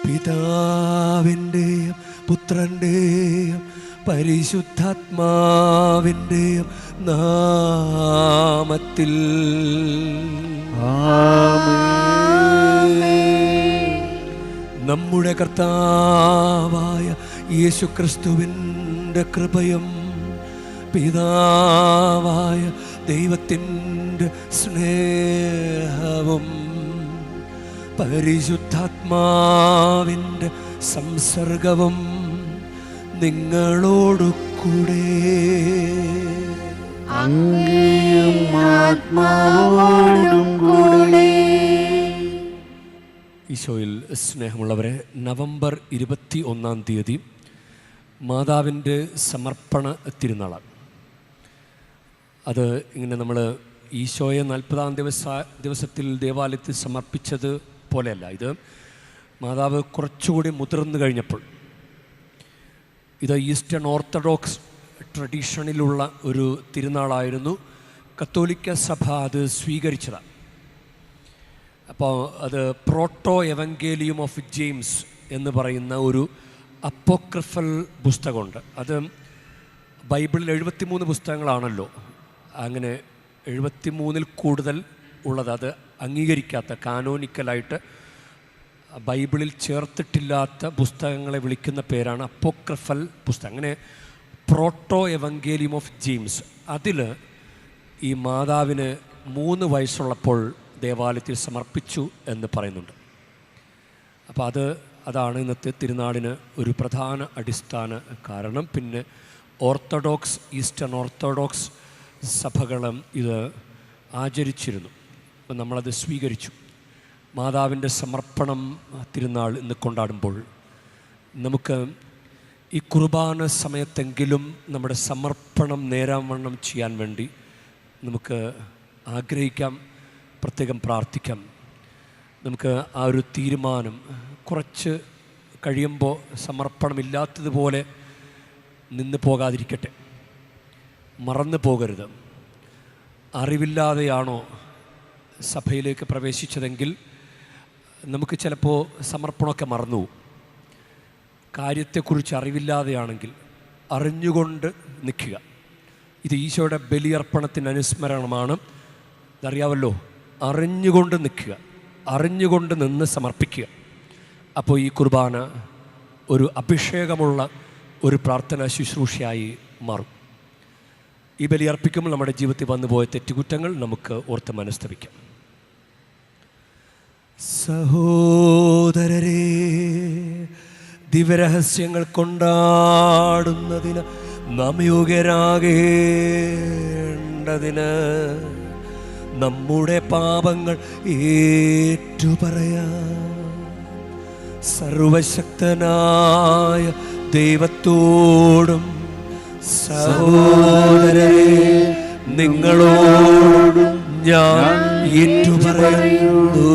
പിതാവിൻ്റെയും പുത്രൻ്റെയും പരിശുദ്ധാത്മാവിൻ്റെയും നാമത്തിൽ നമ്മുടെ കർത്താവായ യേശുക്രിസ്തുവിൻ്റെ കൃപയും പിതാവായ ദൈവത്തിൻ്റെ സ്നേഹവും പരിശുദ്ധാത്മാവിൻ്റെ സംസർഗവും നിങ്ങളോടു കൂടെ. ഈശോയിൽ സ്നേഹമുള്ളവരെ, നവംബർ 21 മാതാവിൻ്റെ സമർപ്പണ തിരുനാളാണ്. അത് ഇങ്ങനെ നമ്മൾ ഈശോയെ 40-ാം ദിവസത്തിൽ ദേവാലയത്തിൽ സമർപ്പിച്ചത് പോലെയല്ല. ഇത് മാതാവ് കുറച്ചുകൂടി മുതിർന്നു കഴിഞ്ഞപ്പോൾ, ഇത് ഈസ്റ്റേൺ ഓർത്തഡോക്സ് ട്രഡീഷനിലുള്ള ഒരു തിരുനാളായിരുന്നു. കത്തോലിക്ക സഭ അത് സ്വീകരിച്ചതാണ്. അപ്പോൾ അത് പ്രോട്ടോ എവങ്കേലിയം ഓഫ് ജെയിംസ് എന്ന് പറയുന്ന ഒരു അപ്പോക്രിഫൽ പുസ്തകമുണ്ട്. അത് ബൈബിളിൽ 73 പുസ്തകങ്ങളാണല്ലോ. അങ്ങനെ 73-ൽ കൂടുതൽ ഉള്ളത് അത് അംഗീകരിക്കാത്ത, കാനോനിക്കലായിട്ട് ബൈബിളിൽ ചേർത്തിട്ടില്ലാത്ത പുസ്തകങ്ങളെ വിളിക്കുന്ന പേരാണ് അപ്പോക്രിഫൽ പുസ്തകം. അങ്ങനെ പ്രോട്ടോ എവങ്കേലിയം ഓഫ് ജെയിംസ്, അതിൽ ഈ മാതാവിന് 3 വയസ്സുള്ളപ്പോൾ ദേവാലയത്തിൽ സമർപ്പിച്ചു എന്ന് പറയുന്നുണ്ട്. അപ്പോൾ അതാണ് ഇന്നത്തെ തിരുനാളിന് ഒരു പ്രധാന അടിസ്ഥാന കാരണം. പിന്നെ ഓർത്തഡോക്സ്, ഈസ്റ്റേൺ ഓർത്തഡോക്സ് സഭകളും ഇത് ആചരിച്ചിരുന്നു. അപ്പം നമ്മളത് സ്വീകരിച്ചു. മാതാവിൻ്റെ സമർപ്പണം തിരുനാൾ ഇന്ന് കൊണ്ടാടുമ്പോൾ നമുക്ക് ഈ കുർബാന സമയത്തെങ്കിലും നമ്മുടെ സമർപ്പണം നേരാവണ്ണം ചെയ്യാൻ വേണ്ടി നമുക്ക് ആഗ്രഹിക്കാം, പ്രത്യേകം പ്രാർത്ഥിക്കാം. നമുക്ക് ആ ഒരു തീരുമാനം കുറച്ച് കഴിയുമ്പോൾ സമർപ്പണമില്ലാത്തതുപോലെ നിന്ന് പോകാതിരിക്കട്ടെ. മറന്നു പോകരുത്. അറിവില്ലാതെയാണോ സഭയിലേക്ക് പ്രവേശിച്ചതെങ്കിൽ നമുക്ക് ചിലപ്പോൾ സമർപ്പണമൊക്കെ മറന്നു പോകും. കാര്യത്തെക്കുറിച്ച് അറിവില്ലാതെയാണെങ്കിൽ അറിഞ്ഞുകൊണ്ട് നിൽക്കുക. ഇത് ഈശോയുടെ ബലിയർപ്പണത്തിൻ്റെ അനുസ്മരണമാണ്. ഇതറിയാമല്ലോ, അറിഞ്ഞുകൊണ്ട് നിൽക്കുക, അറിഞ്ഞുകൊണ്ട് നിന്ന് സമർപ്പിക്കുക. അപ്പോൾ ഈ കുർബാന ഒരു അഭിഷേകമുള്ള ഒരു പ്രാർത്ഥനാ ശുശ്രൂഷയായി മാറും. ഈ ബലിയർപ്പിക്കുമ്പോൾ നമ്മുടെ ജീവിതത്തിൽ വന്നുപോയ തെറ്റുകുറ്റങ്ങൾ നമുക്ക് ഓർത്ത് മനസ്തപിക്കാം. സഹോദരരെ, ദിവ്യരഹസ്യങ്ങൾ കൊണ്ടാടുന്നതിന് നാം യോഗ്യരാകേണ്ടതിന് നമ്മുടെ പാപങ്ങൾ ഏറ്റുപറയാം. സർവശക്തനായ ദൈവത്തോടും സഹോദരരെ നിങ്ങളോടും ഞാൻ ഏറ്റുപറയുന്നു.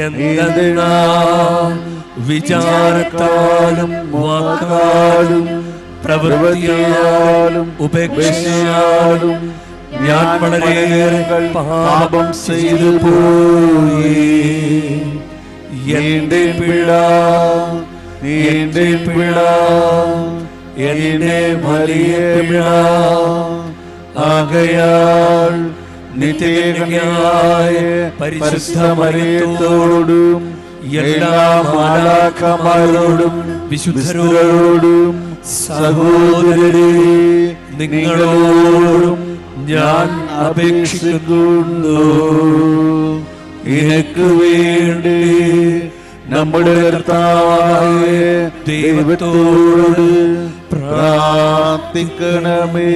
എന്തെന്നാൽ വിചാരത്താലും വാക്കാലും പ്രവൃത്തിയാലും ഉപേക്ഷയാലും ഞാൻ വളരെയേറെ പാപം ചെയ്തു പോയി. എന്റെ പിഴ, എന്റെ പിഴ, എന്റെ വലിയ പിഴ. ആകയാൽ നിത്യകന്യകയായ പരിശുദ്ധ മറിയത്തോടും എല്ലാ മാലാഖമാരോടും വിശുദ്ധരോടും സഹോദരരെ നിങ്ങളോടും ഞാൻ അപേക്ഷിക്കുന്നു. എനിക്ക് വേണ്ടി നമ്മുടെ കർത്താവായ ദൈവത്തോട് പ്രാർത്ഥിക്കണമേ.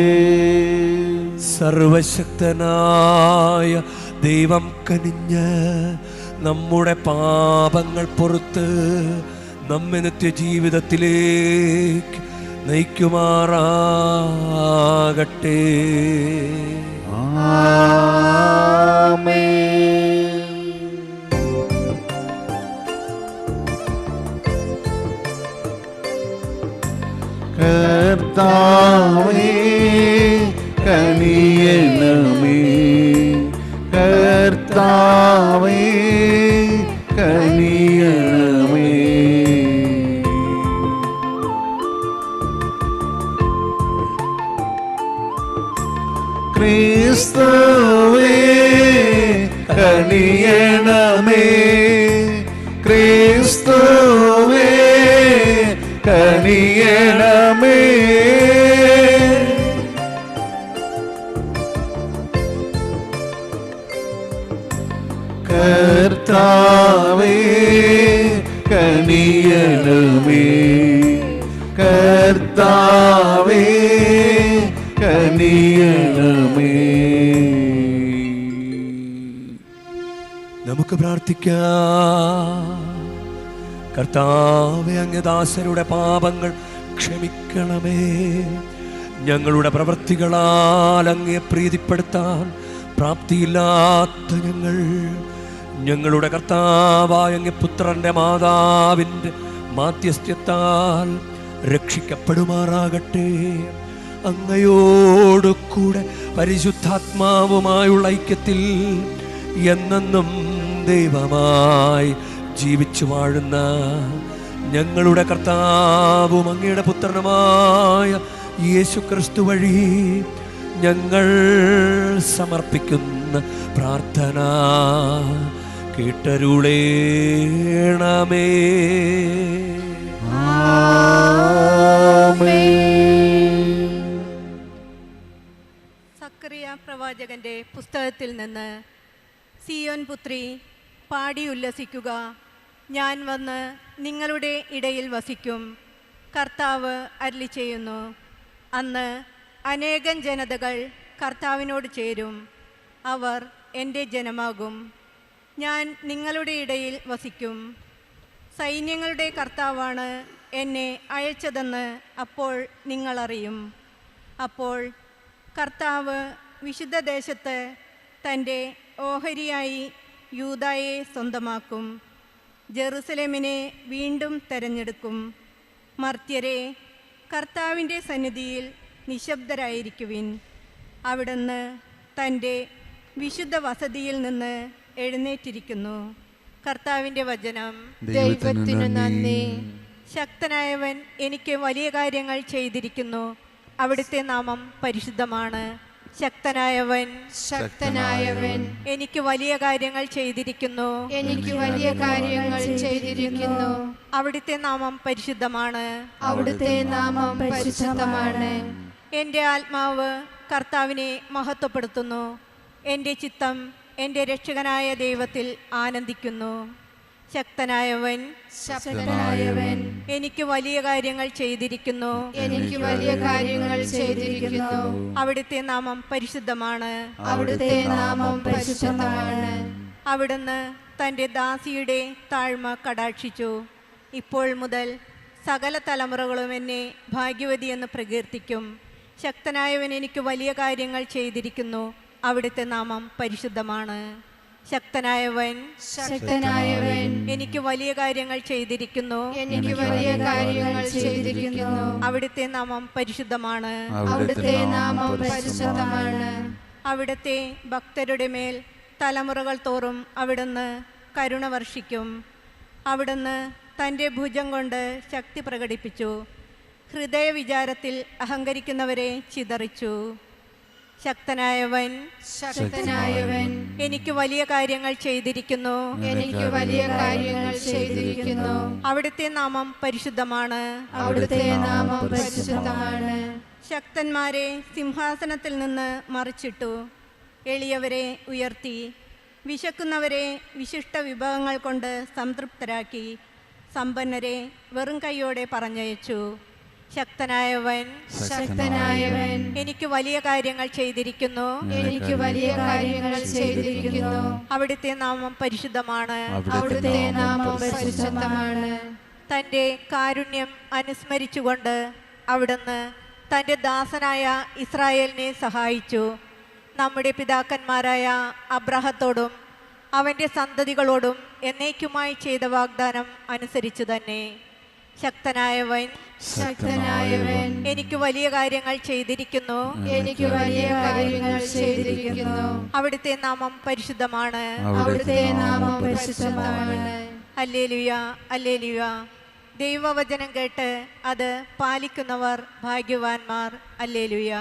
സർവശക്തനായ ദൈവം കനിഞ്ഞ് നമ്മുടെ പാപങ്ങൾ പൊറുത്ത് നമ്മെ നിത്യജീവിതത്തിലേക്ക് നയിക്കുമാറാകട്ടെ. കർത്താവേ കനിയണമേ, കർത്താവേ കനിയണമേ. ക്രിസ്തുവേ കനിയണമേ, ക്രിസ്തുവേ കനിയണമേ. കർത്താവേ കനിയണമേ, കർത്താവേ കനിയണമേ. നമുക്ക് പ്രാർത്ഥിക്കാം. കർത്താവേ, അങ്ങ് ദാസരുടെ പാപങ്ങൾ ക്ഷമിക്കണമേ. ഞങ്ങളുടെ പ്രവൃത്തികളാൽ അങ്ങയെ പ്രീതിപ്പെടുത്താൻ പ്രാപ്തിയില്ലാത്ത ഞങ്ങളുടെ കർത്താവായ അങ്ങ് പുത്രന്റെ മാതാവിൻ്റെ മാധ്യസ്ഥ്യത്താൽ രക്ഷിക്കപ്പെടുമാറാകട്ടെ. അങ്ങയോടു കൂടെ പരിശുദ്ധാത്മാവുമായുള്ള ഐക്യത്തിൽ എന്നെന്നും ദൈവമായി ജീവിച്ചു വാഴുന്ന ഞങ്ങളുടെ കർത്താവും അങ്ങയുടെ പുത്രനുമായ യേശുക്രിസ്തു വഴി ഞങ്ങൾ സമർപ്പിക്കുന്ന പ്രാർത്ഥന കേട്ടരുളേണമേ. സക്കറിയ പ്രവാചകന്റെ പുസ്തകത്തിൽ നിന്ന്, സിയോൻ പുത്രി പാടി ഉല്ലസിക്കുക, ഞാൻ വന്ന് നിങ്ങളുടെ ഇടയിൽ വസിക്കും. കർത്താവ് അരുളി ചെയ്യുന്നു. അന്ന് അനേകം ജനതകൾ കർത്താവിനോട് ചേരും, അവർ എൻ്റെ ജനമാകും. ഞാൻ നിങ്ങളുടെ ഇടയിൽ വസിക്കും. സൈന്യങ്ങളുടെ കർത്താവാണ് എന്നെ അയച്ചതെന്ന് അപ്പോൾ നിങ്ങളറിയും. അപ്പോൾ കർത്താവ് വിശുദ്ധ ദേശത്ത് തൻ്റെ ഓഹരിയായി യൂദായെ സ്വന്തമാക്കും. ജെറുസലേമിനെ വീണ്ടും തെരഞ്ഞെടുക്കും. മർത്യരെ, കർത്താവിൻ്റെ സന്നിധിയിൽ നിശബ്ദരായിരിക്കുവിൻ. അവിടുന്ന് തൻ്റെ വിശുദ്ധ വസതിയിൽ നിന്ന് എഴുന്നേറ്റിരിക്കുന്നു. കർത്താവിൻ്റെ വചനം. ദൈവത്തിനു നന്ദി. ശക്തനായവൻ എനിക്ക് വലിയ കാര്യങ്ങൾ ചെയ്തിരിക്കുന്നു. അവിടുത്തെ നാമം പരിശുദ്ധമാണ്. ശക്തനായവൻ എനിക്ക് വലിയ കാര്യങ്ങൾ ചെയ്തിരിക്കുന്നു. എനിക്ക് വലിയ കാര്യങ്ങൾ ചെയ്തിരിക്കുന്നു. അവിടുത്തെ നാമം പരിശുദ്ധമാണ്. അവിടുത്തെ നാമം പരിശുദ്ധമാണ്. എൻ്റെ ആത്മാവ് കർത്താവിനെ മഹത്വപ്പെടുത്തുന്നു. എൻ്റെ ചിത്തം എൻ്റെ രക്ഷകനായ ദൈവത്തിൽ ആനന്ദിക്കുന്നു. ശക്തനായവൻ എനിക്ക് വലിയ കാര്യങ്ങൾ ചെയ്തിരിക്കുന്നു. എനിക്ക് വലിയ കാര്യങ്ങൾ ചെയ്തിരിക്കുന്നു. അവിടുത്തെ നാമം പരിശുദ്ധമാണ്. അവിടുത്തെ നാമം പരിശുദ്ധമാണ്. അവിടുന്ന് തൻ്റെ ദാസിയുടെ താഴ്മ കടാക്ഷിച്ചു. ഇപ്പോൾ മുതൽ സകല തലമുറകളും എന്നെ ഭാഗ്യവതി എന്ന് പ്രകീർത്തിക്കും. ശക്തനായവൻ എനിക്ക് വലിയ കാര്യങ്ങൾ ചെയ്തിരിക്കുന്നു. അവിടുത്തെ നാമം പരിശുദ്ധമാണ്. ശക്തനായവൻ എനിക്ക് വലിയ കാര്യങ്ങൾ ചെയ്തിരിക്കുന്നു. എനിക്ക് വലിയ കാര്യങ്ങൾ ചെയ്തിരിക്കുന്നു. അവിടുത്തെ നാമം പരിശുദ്ധമാണ്. അവിടുത്തെ നാമം പരിശുദ്ധമാണ്. അവിടുത്തെ ഭക്തരുടെ മേൽ തലമുറകൾ തോറും അവിടുന്ന് കരുണ വർഷിക്കും. അവിടുന്ന് തൻ്റെ ഭുജം കൊണ്ട് ശക്തി പ്രകടിപ്പിച്ചു. ഹൃദയവിചാരത്തിൽ അഹങ്കരിക്കുന്നവരെ ചിതറിച്ചു. ശക്തനായവൻ എനിക്ക് വലിയ കാര്യങ്ങൾ ചെയ്തിരിക്കുന്നു. എനിക്ക് വലിയ കാര്യങ്ങൾ ചെയ്തിരിക്കുന്നു. അവിടുത്തെ നാമം പരിശുദ്ധമാണ്. അവിടുത്തെ നാമം പരിശുദ്ധമാണ്. ശക്തന്മാരെ സിംഹാസനത്തിൽ നിന്ന് മറിച്ചിട്ടു. എളിയവരെ ഉയർത്തി. വിശക്കുന്നവരെ വിശിഷ്ട വിഭവങ്ങൾ കൊണ്ട് സംതൃപ്തരാക്കി. സമ്പന്നരെ വെറും കൈയോടെ പറഞ്ഞയച്ചു. ശക്തനായവൻ എനിക്ക് വലിയ കാര്യങ്ങൾ ചെയ്തിരിക്കുന്നു. എനിക്ക് വലിയ കാര്യങ്ങൾ ചെയ്തിരിക്കുന്നു. അവിടുത്തെ നാമം പരിശുദ്ധമാണ്. അവിടുത്തെ നാമം പരിശുദ്ധമാണ്. തൻ്റെ കാരുണ്യം അനുസ്മരിച്ചുകൊണ്ട് അവിടുന്ന് തൻ്റെ ദാസനായ ഇസ്രായേലിനെ സഹായിച്ചു. നമ്മുടെ പിതാക്കന്മാരായ അബ്രാഹത്തോടും അവൻ്റെ സന്തതികളോടും എന്നേക്കുമായി ചെയ്ത വാഗ്ദാനം അനുസരിച്ചു തന്നെ. ശക്തനായവൻ എനിക്ക് വലിയ കാര്യങ്ങൾ ചെയ്തിരിക്കുന്നു. എനിക്ക് വലിയ കാര്യങ്ങൾ ചെയ്തിരിക്കുന്നു. അവിടുത്തെ നാമം പരിശുദ്ധമാണ്. അവിടുത്തെ നാമം പരിശുദ്ധമാണ്. Hallelujah, hallelujah. ദൈവവചനം കേട്ട് അത് പാലിക്കുന്നവർ ഭാഗ്യവാന്മാർ. ഹല്ലേലൂയ.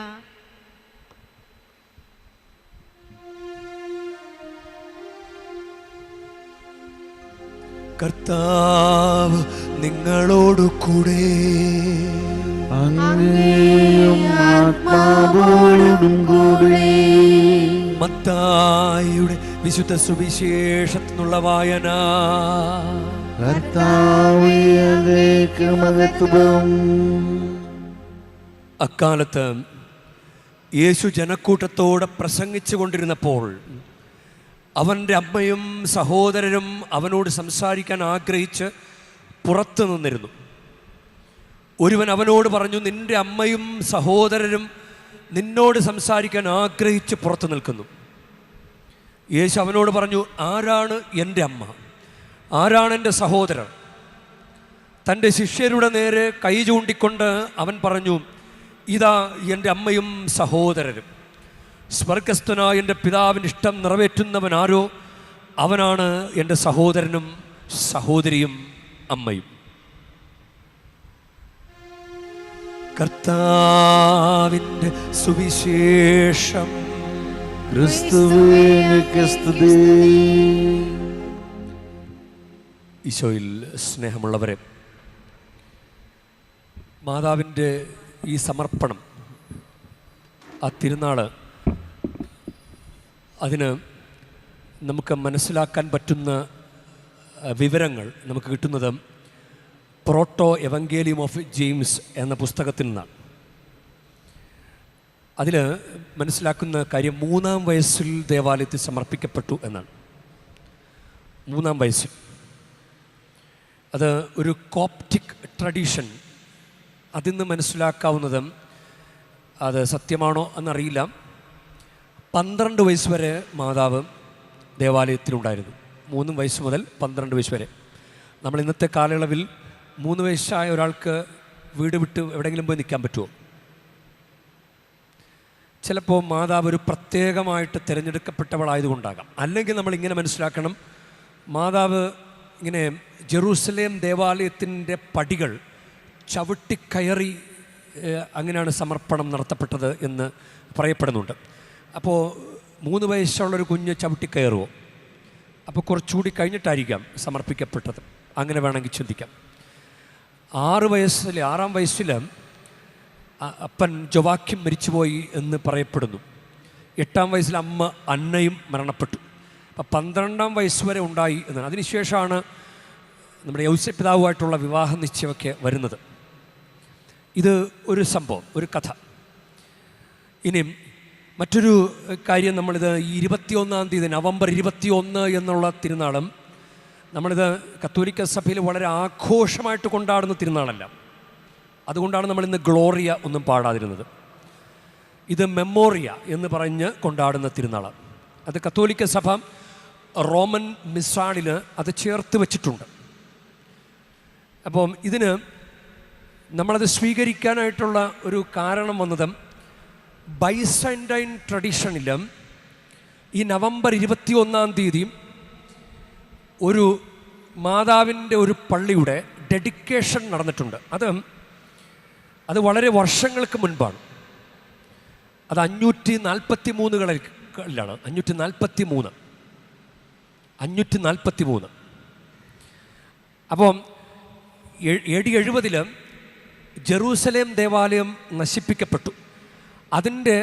കർത്താവ് നിങ്ങളോടു കൂടെ. അങ്ങയും ആത്മാവോടും കൂടെ. മത്തായിയുടെ വിശുദ്ധ സുവിശേഷത്തിൽ നിന്നുള്ള വായന. കർത്താവേ, അങ്ങേക്ക് മഹത്വം. അക്കാലത്ത് യേശു ജനക്കൂട്ടത്തോട് പ്രസംഗിച്ചു കൊണ്ടിരുന്നപ്പോൾ അവൻ്റെ അമ്മയും സഹോദരരും അവനോട് സംസാരിക്കാൻ ആഗ്രഹിച്ച് പുറത്തു നിന്നിരുന്നു. ഒരുവൻ അവനോട് പറഞ്ഞു, നിന്റെ അമ്മയും സഹോദരരും നിന്നോട് സംസാരിക്കാൻ ആഗ്രഹിച്ച് പുറത്തു നിൽക്കുന്നു. യേശു അവനോട് പറഞ്ഞു, ആരാണ് എൻ്റെ അമ്മ, ആരാണ് എൻ്റെ സഹോദരർ? തൻ്റെ ശിഷ്യരുടെ നേരെ കൈ ചൂണ്ടിക്കൊണ്ട് അവൻ പറഞ്ഞു, ഇതാ എൻ്റെ അമ്മയും സഹോദരരും. സ്വർഗസ്ഥനായ എൻ്റെ പിതാവിൻ്റെ ഇഷ്ടം നിറവേറ്റുന്നവൻ ആരോ അവനാണ് എൻ്റെ സഹോദരനും സഹോദരിയും അമ്മയും. കർത്താവിൻ്റെ സുവിശേഷം. ക്രിസ്തുവേ, അങ്ങേക്ക് സ്തുതി. ഈശോയിൽ സ്നേഹമുള്ളവരെ, മാതാവിൻ്റെ ഈ സമർപ്പണം, ആ തിരുനാൾ, അതിന് നമുക്ക് മനസ്സിലാക്കാൻ പറ്റുന്ന വിവരങ്ങൾ നമുക്ക് കിട്ടുന്നത് പ്രോട്ടോ എവങ്കേലിയം ഓഫ് ജെയിംസ് എന്ന പുസ്തകത്തിൽ നിന്നാണ്. അതിൽ മനസ്സിലാക്കുന്ന കാര്യം 3-ാം വയസ്സിൽ ദേവാലയത്തിൽ സമർപ്പിക്കപ്പെട്ടു എന്നാണ്. 3-ാം വയസ്സിൽ. അത് ഒരു കോപ്റ്റിക് ട്രഡീഷൻ. അതിൽ നിന്ന് മനസ്സിലാക്കാവുന്നത്, അത് സത്യമാണോ എന്നറിയില്ല, 12 വയസ്സ് വരെ മാതാവ് ദേവാലയത്തിലുണ്ടായിരുന്നു. 3 വയസ്സ് മുതൽ 12 വയസ്സ് വരെ. നമ്മൾ ഇന്നത്തെ കാലയളവിൽ 3 വയസ്സായ ഒരാൾക്ക് വീട് വിട്ട് എവിടെയെങ്കിലും പോയി നിൽക്കാൻ പറ്റുമോ? ചിലപ്പോൾ മാതാവ് ഒരു പ്രത്യേകമായിട്ട് തിരഞ്ഞെടുക്കപ്പെട്ടവളായതുകൊണ്ടാകാം. അല്ലെങ്കിൽ നമ്മളിങ്ങനെ മനസ്സിലാക്കണം, മാതാവ് ഇങ്ങനെ ജെറൂസലേം ദേവാലയത്തിൻ്റെ പടികൾ ചവിട്ടിക്കയറി അങ്ങനെയാണ് സമർപ്പണം നടത്തപ്പെട്ടത് എന്ന് പറയപ്പെടുന്നുണ്ട്. അപ്പോൾ 3 വയസ്സുള്ളൊരു കുഞ്ഞ് ചവിട്ടിക്കയറുമോ? അപ്പോൾ കുറച്ചുകൂടി കഴിഞ്ഞിട്ടായിരിക്കാം സമർപ്പിക്കപ്പെട്ടത്. അങ്ങനെ വേണമെങ്കിൽ ചിന്തിക്കാം. 6-ാം വയസ്സിൽ അപ്പൻ ജോവാക്യം മരിച്ചുപോയി എന്ന് പറയപ്പെടുന്നു. 8-ാം വയസ്സിൽ അമ്മ അന്നയും മരണപ്പെട്ടു. അപ്പം 12-ാം വയസ്സ് വരെ ഉണ്ടായി എന്നാണ്. അതിനുശേഷമാണ് നമ്മുടെ യൗസേപ്പ് പിതാവുമായിട്ടുള്ള വിവാഹ നിശ്ചയമൊക്കെ വരുന്നത്. ഇത് ഒരു സംഭവം, ഒരു കഥ. ഇനിയും മറ്റൊരു കാര്യം, നമ്മളിത് ഈ 21-ാം തീയതി നവംബർ 21 എന്നുള്ള തിരുനാളും നമ്മളിത് കത്തോലിക്ക സഭയിൽ വളരെ ആഘോഷമായിട്ട് കൊണ്ടാടുന്ന തിരുനാളല്ല. അതുകൊണ്ടാണ് നമ്മളിന്ന് ഗ്ലോറിയ ഒന്നും പാടാതിരുന്നത്. ഇത് മെമ്മോറിയ എന്ന് പറഞ്ഞ് കൊണ്ടാടുന്ന തിരുനാളാണ്. അത് കത്തോലിക്ക സഭ റോമൻ മിസാളിൽ അത് ചേർത്ത് വച്ചിട്ടുണ്ട്. അപ്പം ഇതിന് നമ്മളത് സ്വീകരിക്കാനായിട്ടുള്ള ഒരു കാരണം വന്നത് ബൈസൈൻറ്റൈൻ ട്രഡീഷനിലും ഈ നവംബർ 21-ാം തീയതി ഒരു മാതാവിൻ്റെ ഒരു പള്ളിയുടെ ഡെഡിക്കേഷൻ നടന്നിട്ടുണ്ട്. അത് വളരെ വർഷങ്ങൾക്ക് മുൻപാണ്. അത് 543-കളിലാണ്. 543. അപ്പം AD 70 ജെറൂസലേം ദേവാലയം നശിപ്പിക്കപ്പെട്ടു. അതിൻ്റെ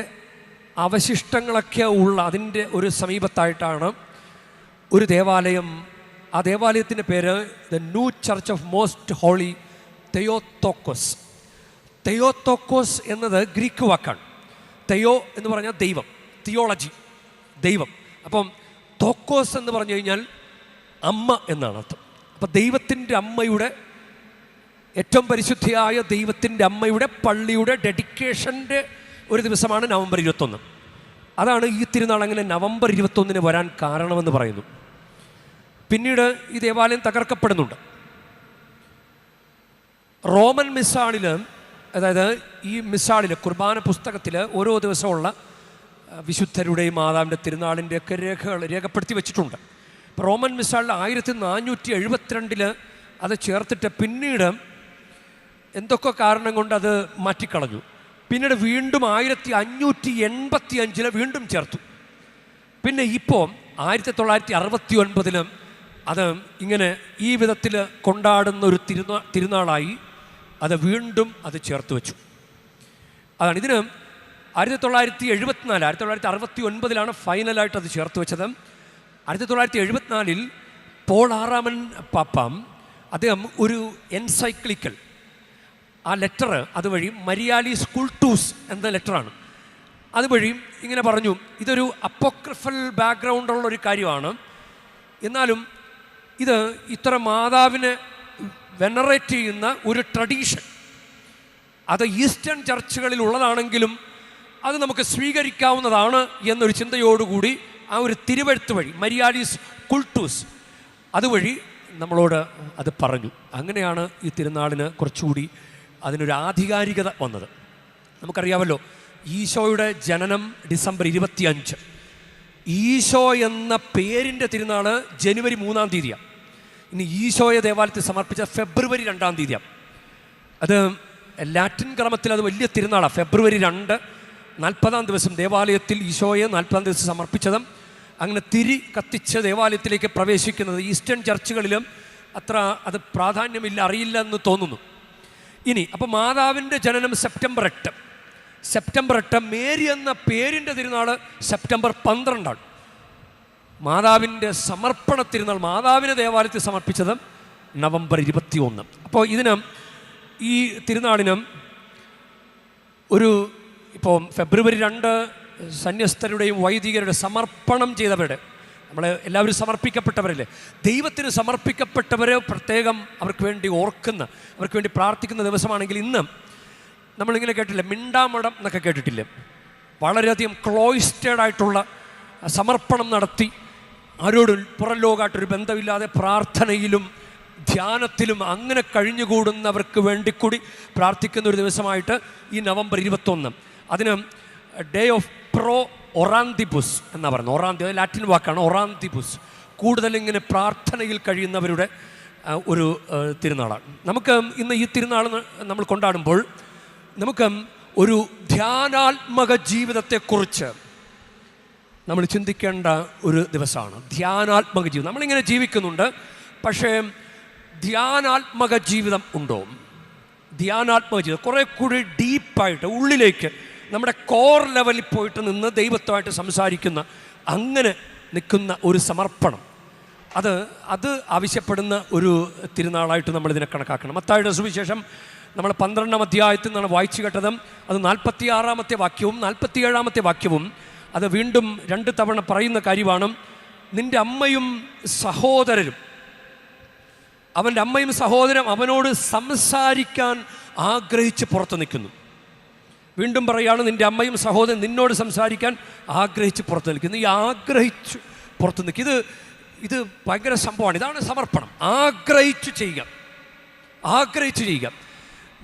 അവശിഷ്ടങ്ങളൊക്കെ ഉള്ള അതിൻ്റെ ഒരു സമീപത്തായിട്ടാണ് ഒരു ദേവാലയം. ആ ദേവാലയത്തിൻ്റെ പേര് the New Church of Most Holy Theotokos. Theotokos എന്നത് ഗ്രീക്ക് വാക്കാണ്. തെയോ എന്ന് പറഞ്ഞാൽ ദൈവം, തിയോളജി, ദൈവം. അപ്പം തോക്കോസ് എന്ന് പറഞ്ഞു കഴിഞ്ഞാൽ അമ്മ എന്നാണ് അർത്ഥം. അപ്പം ദൈവത്തിൻ്റെ അമ്മയുടെ, ഏറ്റവും പരിശുദ്ധിയായ ദൈവത്തിൻ്റെ അമ്മയുടെ പള്ളിയുടെ ഡെഡിക്കേഷൻ്റെ ഒരു ദിവസമാണ് നവംബർ 21. അതാണ് ഈ തിരുനാൾ അങ്ങനെ നവംബർ 21 വരാൻ കാരണമെന്ന് പറയുന്നു. പിന്നീട് ഈ ദേവാലയം തകർക്കപ്പെടുന്നുണ്ട്. റോമൻ മിസാളിൽ, അതായത് ഈ മിസാളിൽ, കുർബാന പുസ്തകത്തിൽ ഓരോ ദിവസമുള്ള വിശുദ്ധരുടെയും മാതാവിൻ്റെ തിരുനാളിൻ്റെയൊക്കെ രേഖപ്പെടുത്തി വെച്ചിട്ടുണ്ട്. ഇപ്പോൾ റോമൻ മിസാളിൽ 1472 അത് ചേർത്തിട്ട് പിന്നീട് എന്തൊക്കെ കാരണം കൊണ്ട് അത് മാറ്റിക്കളഞ്ഞു. പിന്നീട് വീണ്ടും 1585 വീണ്ടും ചേർത്തു. പിന്നെ ഇപ്പോൾ 1969 അത് ഇങ്ങനെ ഈ വിധത്തിൽ കൊണ്ടാടുന്ന ഒരു തിരുനാളായി അത് വീണ്ടും അത് ചേർത്ത് വെച്ചു. അതാണ് ഇതിന് 1969 ഫൈനലായിട്ട് അത് ചേർത്ത് വെച്ചത്. 1974 പോൾ ആറാമൻ പാപ്പാം അദ്ദേഹം ഒരു എൻസൈക്ലിക്കൽ ആ ലെറ്റർ അതുവഴി മരിയാലിസ് കുൾട്ടൂസ് എന്ന ലെറ്ററാണ്, അതുവഴി ഇങ്ങനെ പറഞ്ഞു, ഇതൊരു അപ്പോക്രിഫൽ ബാക്ക്ഗ്രൗണ്ടുള്ള ഒരു കാര്യമാണ്, എന്നാലും ഇത് ഇത്ര മാതാവിനെ വെനറേറ്റ് ചെയ്യുന്ന ഒരു ട്രഡീഷൻ അത് ഈസ്റ്റേൺ ചർച്ചുകളിൽ ഉള്ളതാണെങ്കിലും അത് നമുക്ക് സ്വീകരിക്കാവുന്നതാണ് എന്നൊരു ചിന്തയോടുകൂടി ആ ഒരു തിരുവെഴുത്ത് വഴി മരിയാലിസ് കുൾട്ടൂസ് അതുവഴി നമ്മളോട് അത് പറഞ്ഞു. അങ്ങനെയാണ് ഈ തിരുനാളിന് കുറച്ചുകൂടി അതിനൊരു ആധികാരികത വന്നത്. നമുക്കറിയാമല്ലോ, ഈശോയുടെ ജനനം ഡിസംബർ 25, ഈശോ എന്ന പേരിൻ്റെ തിരുനാൾ ജനുവരി 3-ാം തീയതിയാണ്. ഇനി ഈശോയെ ദേവാലയത്തിൽ സമർപ്പിച്ച ഫെബ്രുവരി 2-ാം തീയതിയാണ്. അത് ലാറ്റിൻ ക്രമത്തിൽ അത് വലിയ തിരുനാളാണ്. ഫെബ്രുവരി 2, 40-ാം ദിവസം ദേവാലയത്തിൽ ഈശോയെ 40-ാം ദിവസം സമർപ്പിച്ചതും അങ്ങനെ തിരി കത്തിച്ച് ദേവാലയത്തിലേക്ക് പ്രവേശിക്കുന്നത് ഈസ്റ്റേൺ ചർച്ചുകളിലും അത്ര അത് പ്രാധാന്യമില്ല, അറിയില്ല എന്ന് തോന്നുന്നു. ഇനി അപ്പോൾ മാതാവിൻ്റെ ജനനം സെപ്റ്റംബർ 8, മേരി എന്ന പേരിൻ്റെ തിരുനാൾ സെപ്റ്റംബർ 12. മാതാവിൻ്റെ സമർപ്പണ തിരുനാൾ, മാതാവിനെ ദേവാലയത്തിൽ സമർപ്പിച്ചത് നവംബർ 21. അപ്പോൾ ഇതിന് ഈ തിരുനാളിന് ഒരു ഇപ്പോൾ ഫെബ്രുവരി 2 സന്യസ്തരുടെയും വൈദികരുടെ സമർപ്പണം ചെയ്തവരുടെ, നമ്മളെ എല്ലാവരും സമർപ്പിക്കപ്പെട്ടവരല്ലേ, ദൈവത്തിന് സമർപ്പിക്കപ്പെട്ടവരെ പ്രത്യേകം അവർക്ക് വേണ്ടി ഓർക്കുന്ന, അവർക്ക് വേണ്ടി പ്രാർത്ഥിക്കുന്ന ദിവസമാണെങ്കിൽ ഇന്ന് നമ്മളിങ്ങനെ കേട്ടില്ലേ, മിണ്ടാമടം എന്നൊക്കെ കേട്ടിട്ടില്ലേ, വളരെയധികം ക്ലോയിസ്റ്റേഡ് ആയിട്ടുള്ള സമർപ്പണം നടത്തി ആരോടും പുറം ലോകമായിട്ടൊരു ബന്ധമില്ലാതെ പ്രാർത്ഥനയിലും ധ്യാനത്തിലും അങ്ങനെ കഴിഞ്ഞുകൂടുന്നവർക്ക് വേണ്ടി കൂടി പ്രാർത്ഥിക്കുന്ന ഒരു ദിവസമായിട്ട് ഈ നവംബർ 21. അതിന് ഡേ ഓഫ് പ്രോ ഒറാന്തിബുസ് എന്നാണ് പറയുന്നത്. ഒറാന്തി ലാറ്റിൻ വാക്കാണ് ഒറാന്തിബുസ്. കൂടുതൽ ഇങ്ങനെ പ്രാർത്ഥനയിൽ കഴിയുന്നവരുടെ ഒരു തിരുനാളാണ്. നമുക്ക് ഇന്ന് ഈ തിരുനാൾ നമ്മൾ കൊണ്ടാടുമ്പോൾ നമുക്ക് ഒരു ധ്യാനാത്മക ജീവിതത്തെക്കുറിച്ച് നമ്മൾ ചിന്തിക്കേണ്ട ഒരു ദിവസമാണ്. ധ്യാനാത്മക ജീവിതം നമ്മളിങ്ങനെ ജീവിക്കുന്നുണ്ട്, പക്ഷേ ധ്യാനാത്മക ജീവിതം ഉണ്ടോ? ധ്യാനാത്മക ജീവിതം കുറേ കൂടി ഡീപ്പായിട്ട് ഉള്ളിലേക്ക് നമ്മുടെ കോർ ലെവലിൽ പോയിട്ട് നിന്ന് ദൈവത്വമായിട്ട് സംസാരിക്കുന്ന, അങ്ങനെ നിൽക്കുന്ന ഒരു സമർപ്പണം, അത് ആവശ്യപ്പെടുന്ന ഒരു തിരുനാളായിട്ട് നമ്മളിതിനെ കണക്കാക്കണം. മത്തായിയുടെ സുവിശേഷം നമ്മൾ 12-ാം അധ്യായത്തിൽ നിന്നാണ് വായിച്ചു കേട്ടത്. അത് 46-ാമത്തെ വാക്യവും 47-ാമത്തെ വാക്യവും അത് വീണ്ടും 2 തവണ പറയുന്ന കാര്യമാണ്. നിൻ്റെ അമ്മയും സഹോദരരും, അവൻ്റെ അമ്മയും സഹോദരൻ അവനോട് സംസാരിക്കാൻ ആഗ്രഹിച്ച് പുറത്ത് നിൽക്കുന്നു. വീണ്ടും പറയുകയാണ്, നിൻ്റെ അമ്മയും സഹോദരൻ നിന്നോട് സംസാരിക്കാൻ ആഗ്രഹിച്ച് പുറത്ത് നിൽക്കുന്നു. ഈ ആഗ്രഹിച്ച് പുറത്ത് നിൽക്കുക, ഇത് ഭയങ്കര സംഭവമാണ്. ഇതാണ് സമർപ്പണം. ആഗ്രഹിച്ച് ചെയ്യുക.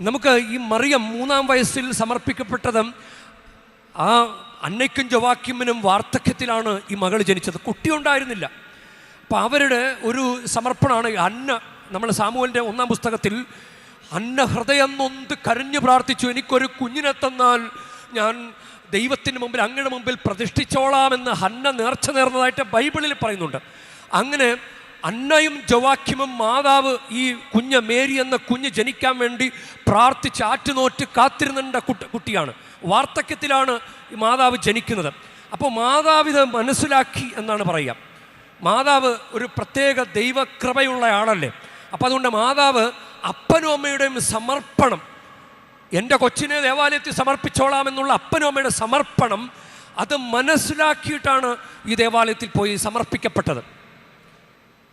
നമുക്ക് ഈ മറിയം 3-ാം വയസ്സിൽ സമർപ്പിക്കപ്പെട്ടതും ആ അന്നയ്ക്കും ജോവാക്യമിനും വാർദ്ധക്യത്തിലാണ് ഈ മകൾ ജനിച്ചത്. കുട്ടിയുണ്ടായിരുന്നില്ല. അപ്പോൾ അവരുടെ ഒരു സമർപ്പണമാണ് അന്ന. നമ്മൾ സാമുവേലിൻ്റെ 1-ാം പുസ്തകത്തിൽ അന്ന ഹൃദയം നൊന്ത് കരഞ്ഞു പ്രാർത്ഥിച്ചു, എനിക്കൊരു കുഞ്ഞിനെ തന്നാൽ ഞാൻ ദൈവത്തിന് മുമ്പിൽ അങ്ങയുടെ മുമ്പിൽ പ്രതിഷ്ഠിച്ചോളാമെന്ന് ഹന്ന നേർച്ച നേർന്നതായിട്ട് ബൈബിളിൽ പറയുന്നുണ്ട്. അങ്ങനെ അന്നയും ജോവാക്യമും മാതാവ് ഈ കുഞ്ഞ് മേരി എന്ന കുഞ്ഞ് ജനിക്കാൻ വേണ്ടി പ്രാർത്ഥിച്ച് ആറ്റുനോറ്റ് കാത്തിരുന്ന കുട്ടിയാണ്. വാർദ്ധക്യത്തിലാണ് ഈ മാതാവ് ജനിക്കുന്നത്. അപ്പോൾ മാതാവ് ഇത് മനസ്സിലാക്കി എന്നാണ് പറയുക. മാതാവ് ഒരു പ്രത്യേക ദൈവകൃപയുള്ള ആളല്ലേ. അപ്പോൾ അതുകൊണ്ട് മാതാവ് അപ്പനും അമ്മയുടെയും സമർപ്പണം, എൻ്റെ കൊച്ചിനെ ദേവാലയത്തിൽ സമർപ്പിച്ചോളാമെന്നുള്ള അപ്പനും അമ്മയുടെ സമർപ്പണം, അത് മനസ്സിലാക്കിയിട്ടാണ് ഈ ദേവാലയത്തിൽ പോയി സമർപ്പിക്കപ്പെട്ടത്.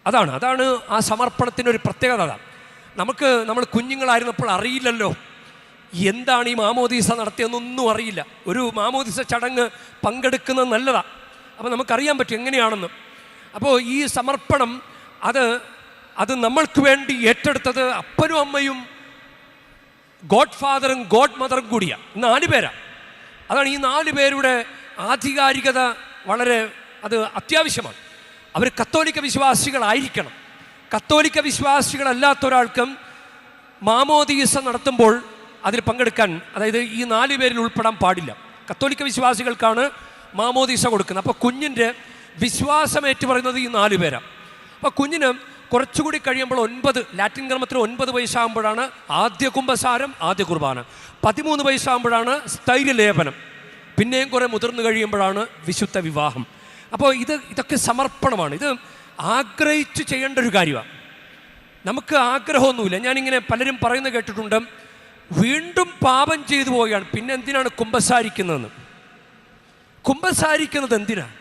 അതാണ് ആ സമർപ്പണത്തിൻ്റെ ഒരു പ്രത്യേകത. നമ്മൾ കുഞ്ഞുങ്ങളായിരുന്നപ്പോൾ അറിയില്ലല്ലോ എന്താണ് ഈ മാമോദീസ നടത്തിയെന്നൊന്നും അറിയില്ല. ഒരു മാമോദീസ ചടങ്ങ് പങ്കെടുക്കുന്നത് നല്ലതാണ്. അപ്പോൾ നമുക്കറിയാൻ പറ്റും എങ്ങനെയാണെന്ന്. അപ്പോൾ ഈ സമർപ്പണം അത് നമ്മൾക്ക് വേണ്ടി ഏറ്റെടുത്തത് അപ്പനും അമ്മയും ഗോഡ് ഫാദറും ഗോഡ് മദറും കൂടിയാണ്. 4 പേരാണ്. അതാണ് ഈ 4 പേരുടെ ആധികാരികത വളരെ അത് അത്യാവശ്യമാണ്. അവർ കത്തോലിക്ക വിശ്വാസികളായിരിക്കണം. കത്തോലിക്ക വിശ്വാസികളല്ലാത്ത ഒരാൾക്കും മാമോദീസ നടത്തുമ്പോൾ അതിൽ പങ്കെടുക്കാൻ, അതായത് ഈ 4 പേരിൽ ഉൾപ്പെടാൻ പാടില്ല. കത്തോലിക്ക വിശ്വാസികൾക്കാണ് മാമോദീസ കൊടുക്കുന്നത്. അപ്പോൾ കുഞ്ഞിൻ്റെ വിശ്വാസം ഏറ്റുപറയുന്നത് ഈ 4 പേരാണ്. അപ്പോൾ കുഞ്ഞിന് കുറച്ചുകൂടി കഴിയുമ്പോൾ 9, ലാറ്റിൻ ക്രമത്തിൽ 9 വയസ്സാകുമ്പോഴാണ് ആദ്യ കുമ്പസാരം, ആദ്യ കുർബാന. 13 വയസ്സാകുമ്പോഴാണ് സ്ഥൈര്യലേപനം. പിന്നെയും കുറേ മുതിർന്നു കഴിയുമ്പോഴാണ് വിശുദ്ധ വിവാഹം. അപ്പോൾ ഇതൊക്കെ സമർപ്പണമാണ്. ഇത് ആഗ്രഹിച്ച് ചെയ്യേണ്ട ഒരു കാര്യമാണ്. നമുക്ക് ആഗ്രഹമൊന്നുമില്ല. ഞാനിങ്ങനെ പലരും പറയുന്നത് കേട്ടിട്ടുണ്ട്, വീണ്ടും പാപം ചെയ്തു പോവുകയാണ്, പിന്നെ എന്തിനാണ് കുമ്പസാരിക്കുന്നതെന്ന്. കുമ്പസാരിക്കുന്നത് എന്തിനാണ്?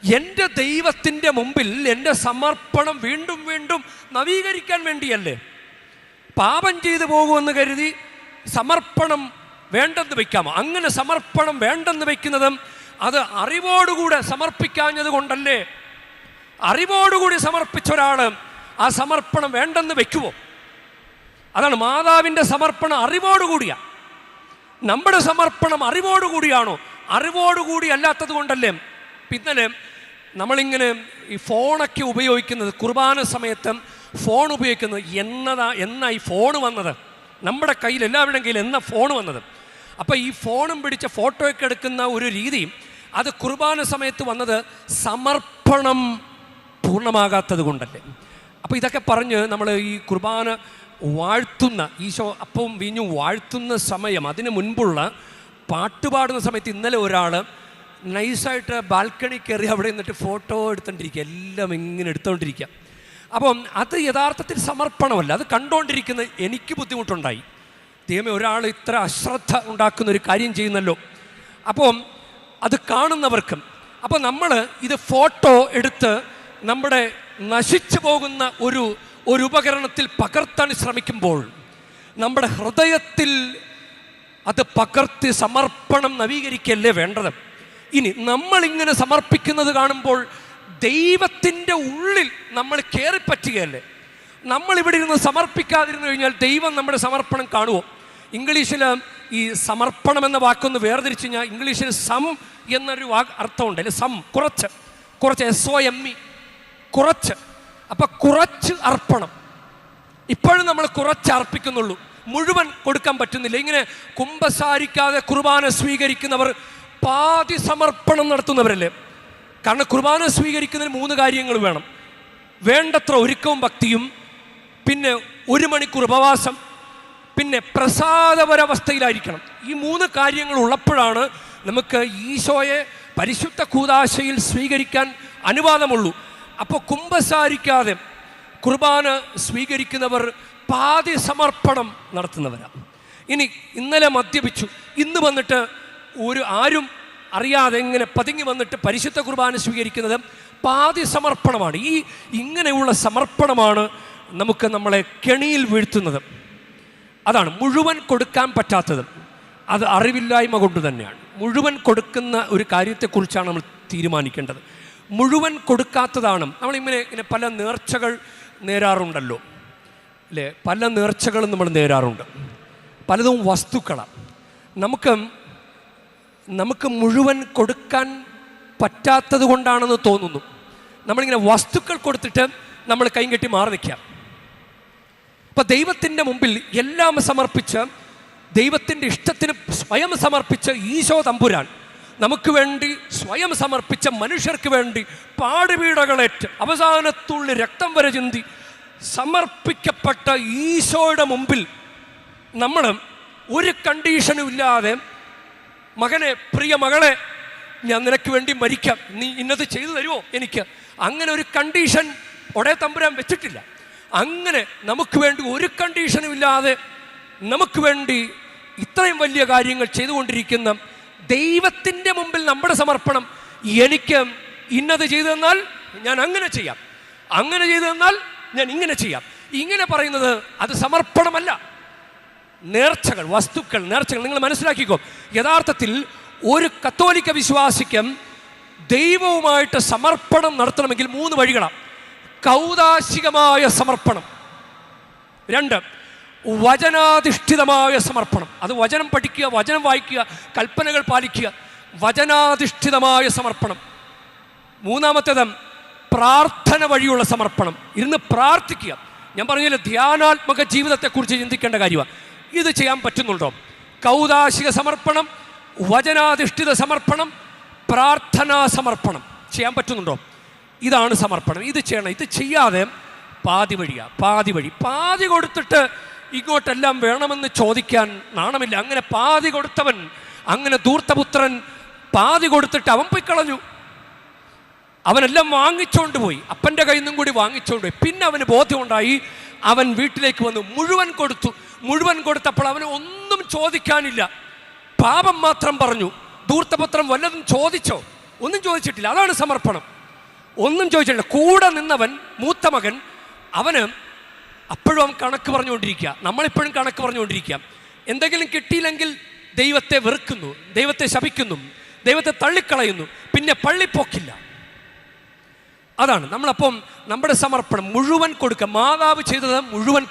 എൻ്റെ ദൈവത്തിൻ്റെ മുമ്പിൽ എൻ്റെ സമർപ്പണം വീണ്ടും വീണ്ടും നവീകരിക്കാൻ വേണ്ടിയല്ലേ. പാപം ചെയ്തു പോകുമെന്ന് കരുതി സമർപ്പണം വേണ്ടെന്ന് വയ്ക്കാമോ? അങ്ങനെ സമർപ്പണം വേണ്ടെന്ന് വയ്ക്കുന്നതും അത് അറിവോടുകൂടെ സമർപ്പിക്കാഞ്ഞത് കൊണ്ടല്ലേ. അറിവോടുകൂടി സമർപ്പിച്ച ഒരാൾ ആ സമർപ്പണം വേണ്ടെന്ന് വയ്ക്കുമോ? അതാണ് മാതാവിൻ്റെ സമർപ്പണം അറിവോടുകൂടിയാണ്. നമ്മുടെ സമർപ്പണം അറിവോടുകൂടിയാണോ? അറിവോടുകൂടി അല്ലാത്തത് കൊണ്ടല്ലേ. ഇന്നലെ നമ്മളിങ്ങനെ ഈ ഫോണൊക്കെ ഉപയോഗിക്കുന്നത്, കുർബാന സമയത്ത് ഫോൺ ഉപയോഗിക്കുന്നത് എന്നാ ഈ ഫോൺ വന്നത്? നമ്മുടെ കയ്യിൽ, എല്ലാവരുടെയും കയ്യിൽ എന്നാ ഫോൺ വന്നത്? അപ്പോൾ ഈ ഫോണും പിടിച്ച ഫോട്ടോയൊക്കെ എടുക്കുന്ന ഒരു രീതി, അത് കുർബാന സമയത്ത് വന്നത് സമർപ്പണം പൂർണ്ണമാകാത്തത് കൊണ്ടല്ലേ. അപ്പോൾ ഇതൊക്കെ പറഞ്ഞ് നമ്മൾ ഈ കുർബാന വാഴ്ത്തുന്ന, ഈശോ അപ്പവും വീഞ്ഞും വാഴ്ത്തുന്ന സമയം, അതിന് മുൻപുള്ള പാട്ടുപാടുന്ന സമയത്ത് ഇന്നലെ ഒരാൾ നൈസായിട്ട് ബാൽക്കണി കയറി അവിടെ നിന്നിട്ട് ഫോട്ടോ എടുത്തോണ്ടിരിക്കുക, എല്ലാം ഇങ്ങനെ എടുത്തുകൊണ്ടിരിക്കുക. അപ്പം അത് യഥാർത്ഥത്തിൽ സമർപ്പണമല്ല. അത് കണ്ടുകൊണ്ടിരിക്കുന്ന എനിക്ക് ബുദ്ധിമുട്ടുണ്ടായി. ദൈവമേ, ഒരാൾ ഇത്ര അശ്രദ്ധ ഉണ്ടാക്കുന്ന ഒരു കാര്യം ചെയ്യുന്നല്ലോ. അപ്പം അത് കാണുന്നവർക്കും. അപ്പോൾ നമ്മൾ ഇത് ഫോട്ടോ എടുത്ത് നമ്മുടെ നശിച്ചു പോകുന്ന ഒരു ഉപകരണത്തിൽ പകർത്താൻ ശ്രമിക്കുമ്പോൾ നമ്മുടെ ഹൃദയത്തിൽ അത് പകർത്തി സമർപ്പണം നവീകരിക്കല്ലേ വേണ്ടത്. ഇനി നമ്മളിങ്ങനെ സമർപ്പിക്കുന്നത് കാണുമ്പോൾ ദൈവത്തിൻ്റെ ഉള്ളിൽ നമ്മൾ കയറിപ്പറ്റുകയല്ലേ. നമ്മളിവിടെ ഇരുന്ന് സമർപ്പിക്കാതിരുന്നു കഴിഞ്ഞാൽ ദൈവം നമ്മുടെ സമർപ്പണം കാണുമോ? ഇംഗ്ലീഷിൽ ഈ സമർപ്പണം എന്ന വാക്കൊന്ന് വേർതിരിച്ച് കഴിഞ്ഞാൽ ഇംഗ്ലീഷിൽ സം എന്നൊരു അർത്ഥമുണ്ട്. അല്ലെ, സം, കുറച്ച്, SOME, കുറച്ച്. അപ്പം കുറച്ച് അർപ്പണം. ഇപ്പോഴും നമ്മൾ കുറച്ച് അർപ്പിക്കുന്നുള്ളൂ, മുഴുവൻ കൊടുക്കാൻ പറ്റുന്നില്ല. ഇങ്ങനെ കുമ്പസാരിക്കാതെ കുർബാന സ്വീകരിക്കുന്നവർ പാതി സമർപ്പണം നടത്തുന്നവരല്ലേ. കാരണം കുർബാന സ്വീകരിക്കുന്നതിന് 3 കാര്യങ്ങൾ വേണം. വേണ്ടത്ര ഒരുക്കവും ഭക്തിയും, പിന്നെ 1 മണിക്കൂർ ഉപവാസം, പിന്നെ പ്രസാദപരാവസ്ഥയിലായിരിക്കണം. ഈ 3 കാര്യങ്ങൾ ഉള്ളപ്പോഴാണ് നമുക്ക് ഈശോയെ പരിശുദ്ധ കൂദാശയിൽ സ്വീകരിക്കാൻ അനുവാദമുള്ളൂ. അപ്പോൾ കുമ്പസാരിക്കാതെ കുർബാന സ്വീകരിക്കുന്നവർ പാതി സമർപ്പണം നടത്തുന്നവരാണ്. ഇനി ഇന്നലെ മദ്യപിച്ചു, ഇന്ന് വന്നിട്ട് ആരും അറിയാതെ ഇങ്ങനെ പതുങ്ങി വന്നിട്ട് പരിശുദ്ധ കുർബാന സ്വീകരിക്കുന്നത് പാതി സമർപ്പണമാണ്. ഇങ്ങനെയുള്ള സമർപ്പണമാണ് നമുക്ക് നമ്മളെ കെണിയിൽ വീഴ്ത്തുന്നത്. അതാണ് മുഴുവൻ കൊടുക്കാൻ പറ്റാത്തത്. അത് അറിവില്ലായ്മ കൊണ്ട് തന്നെയാണ്. മുഴുവൻ കൊടുക്കുന്ന ഒരു കാര്യത്തെക്കുറിച്ചാണ് നമ്മൾ തീരുമാനിക്കേണ്ടത്. മുഴുവൻ കൊടുക്കാത്തതാണ്. നമ്മളിങ്ങനെ പല നേർച്ചകൾ നേരാറുണ്ടല്ലോ, അല്ലേ? പല നേർച്ചകളും നമ്മൾ നേരാറുണ്ട്. പലതും വസ്തുക്കളാണ്. നമുക്ക് മുഴുവൻ കൊടുക്കാൻ പറ്റാത്തത് കൊണ്ടാണെന്ന് തോന്നുന്നു. നമ്മളിങ്ങനെ വസ്തുക്കൾ കൊടുത്തിട്ട് നമ്മൾ കൈ കെട്ടി മാറി നിൽക്കാം. അപ്പം ദൈവത്തിൻ്റെ മുമ്പിൽ എല്ലാം സമർപ്പിച്ച്, ദൈവത്തിൻ്റെ ഇഷ്ടത്തിന് സ്വയം സമർപ്പിച്ച ഈശോ തമ്പുരാൻ നമുക്ക് വേണ്ടി സ്വയം സമർപ്പിച്ച, മനുഷ്യർക്ക് വേണ്ടി പാടുപീടകളേറ്റ് അവസാനത്തുള്ളി രക്തം വരെ ചിന്തി സമർപ്പിക്കപ്പെട്ട ഈശോയുടെ മുമ്പിൽ നമ്മൾ ഒരു കണ്ടീഷനും ഇല്ലാതെ, മകനെ, പ്രിയ മകളെ, ഞാൻ നിനക്ക് വേണ്ടി മരിക്കാം, നീ ഇന്നത് ചെയ്തു തരുമോ എനിക്ക്, അങ്ങനെ ഒരു കണ്ടീഷൻ ഒടേ തമ്പുരാൻ വെച്ചിട്ടില്ല. അങ്ങനെ നമുക്ക് വേണ്ടി ഒരു കണ്ടീഷനും ഇല്ലാതെ നമുക്ക് വേണ്ടി ഇത്രയും വലിയ കാര്യങ്ങൾ ചെയ്തുകൊണ്ടിരിക്കുന്ന ദൈവത്തിൻ്റെ മുമ്പിൽ നമ്മുടെ സമർപ്പണം, എനിക്ക് ഇന്നത് ചെയ്തു തന്നാൽ ഞാൻ അങ്ങനെ ചെയ്യാം, അങ്ങനെ ചെയ്തു തന്നാൽ ഞാൻ ഇങ്ങനെ ചെയ്യാം, ഇങ്ങനെ പറയുന്നത് അത് സമർപ്പണമല്ല. നേർച്ചകൾ, വസ്തുക്കൾ, നേർച്ചകൾ നിങ്ങൾ മനസ്സിലാക്കിക്കോ. യഥാർത്ഥത്തിൽ ഒരു കത്തോലിക്ക വിശ്വാസിക്കും ദൈവവുമായിട്ട് സമർപ്പണം നടത്തണമെങ്കിൽ 3 വഴികളാണ്. കൗദാശികമായ സമർപ്പണം, 2 വചനാധിഷ്ഠിതമായ സമർപ്പണം, അത് വചനം പഠിക്കുക, വചനം വായിക്കുക, കൽപ്പനകൾ പാലിക്കുക, വചനാധിഷ്ഠിതമായ സമർപ്പണം. 3-മത്തേത് പ്രാർത്ഥന വഴിയുള്ള സമർപ്പണം, ഇരുന്ന് പ്രാർത്ഥിക്കുക. ഞാൻ പറഞ്ഞില്ല, ധ്യാനാത്മക ജീവിതത്തെക്കുറിച്ച് ചിന്തിക്കേണ്ട കാര്യമാണ്. ഇത് ചെയ്യാൻ പറ്റുന്നുണ്ടോ? കൗദാശിക സമർപ്പണം, വചനാധിഷ്ഠിത സമർപ്പണം, പ്രാർത്ഥനാ സമർപ്പണം ചെയ്യാൻ പറ്റുന്നുണ്ടോ? ഇതാണ് സമർപ്പണം. ഇത് ചെയ്യണം. ഇത് ചെയ്യാതെ പാതി പാതി കൊടുത്തിട്ട് ഇങ്ങോട്ടെല്ലാം വേണമെന്ന് ചോദിക്കാൻ നാണമില്ല. അങ്ങനെ പാതി കൊടുത്തവൻ, അങ്ങനെ ധൂർത്തപുത്രൻ പാതി കൊടുത്തിട്ട് അവൻ പോയി കളഞ്ഞു. അവനെല്ലാം വാങ്ങിച്ചോണ്ട് പോയി, അപ്പൻ്റെ കയ്യിൽ നിന്നും കൂടി വാങ്ങിച്ചോണ്ട് പോയി. പിന്നെ അവന് ബോധ്യമുണ്ടായി. അവൻ വീട്ടിലേക്ക് വന്നു, മുഴുവൻ കൊടുത്തപ്പോൾ അവന് ഒന്നും ചോദിക്കാനില്ല, പാപം മാത്രം പറഞ്ഞു. ധൂർത്തപുത്രൻ വല്ലതും ചോദിച്ചോ? ഒന്നും ചോദിച്ചിട്ടില്ല. അതാണ് സമർപ്പണം. ഒന്നും ചോദിച്ചിട്ടില്ല. കൂടെ നിന്നവൻ, മൂത്ത മകൻ, അവന് അപ്പോഴും അവൻ കണക്ക് പറഞ്ഞുകൊണ്ടിരിക്കുക. നമ്മളിപ്പോഴും കണക്ക് പറഞ്ഞുകൊണ്ടിരിക്കുക. എന്തെങ്കിലും കിട്ടിയില്ലെങ്കിൽ ദൈവത്തെ വെറുക്കുന്നു, ദൈവത്തെ ശപിക്കുന്നു, ദൈവത്തെ തള്ളിക്കളയുന്നു, പിന്നെ പള്ളിപ്പോക്കില്ല. അതാണ് നമ്മളപ്പം നമ്മുടെ സമർപ്പണം. മുഴുവൻ കൊടുക്കുക. മാതാവ് ചെയ്തത് മുഴുവൻ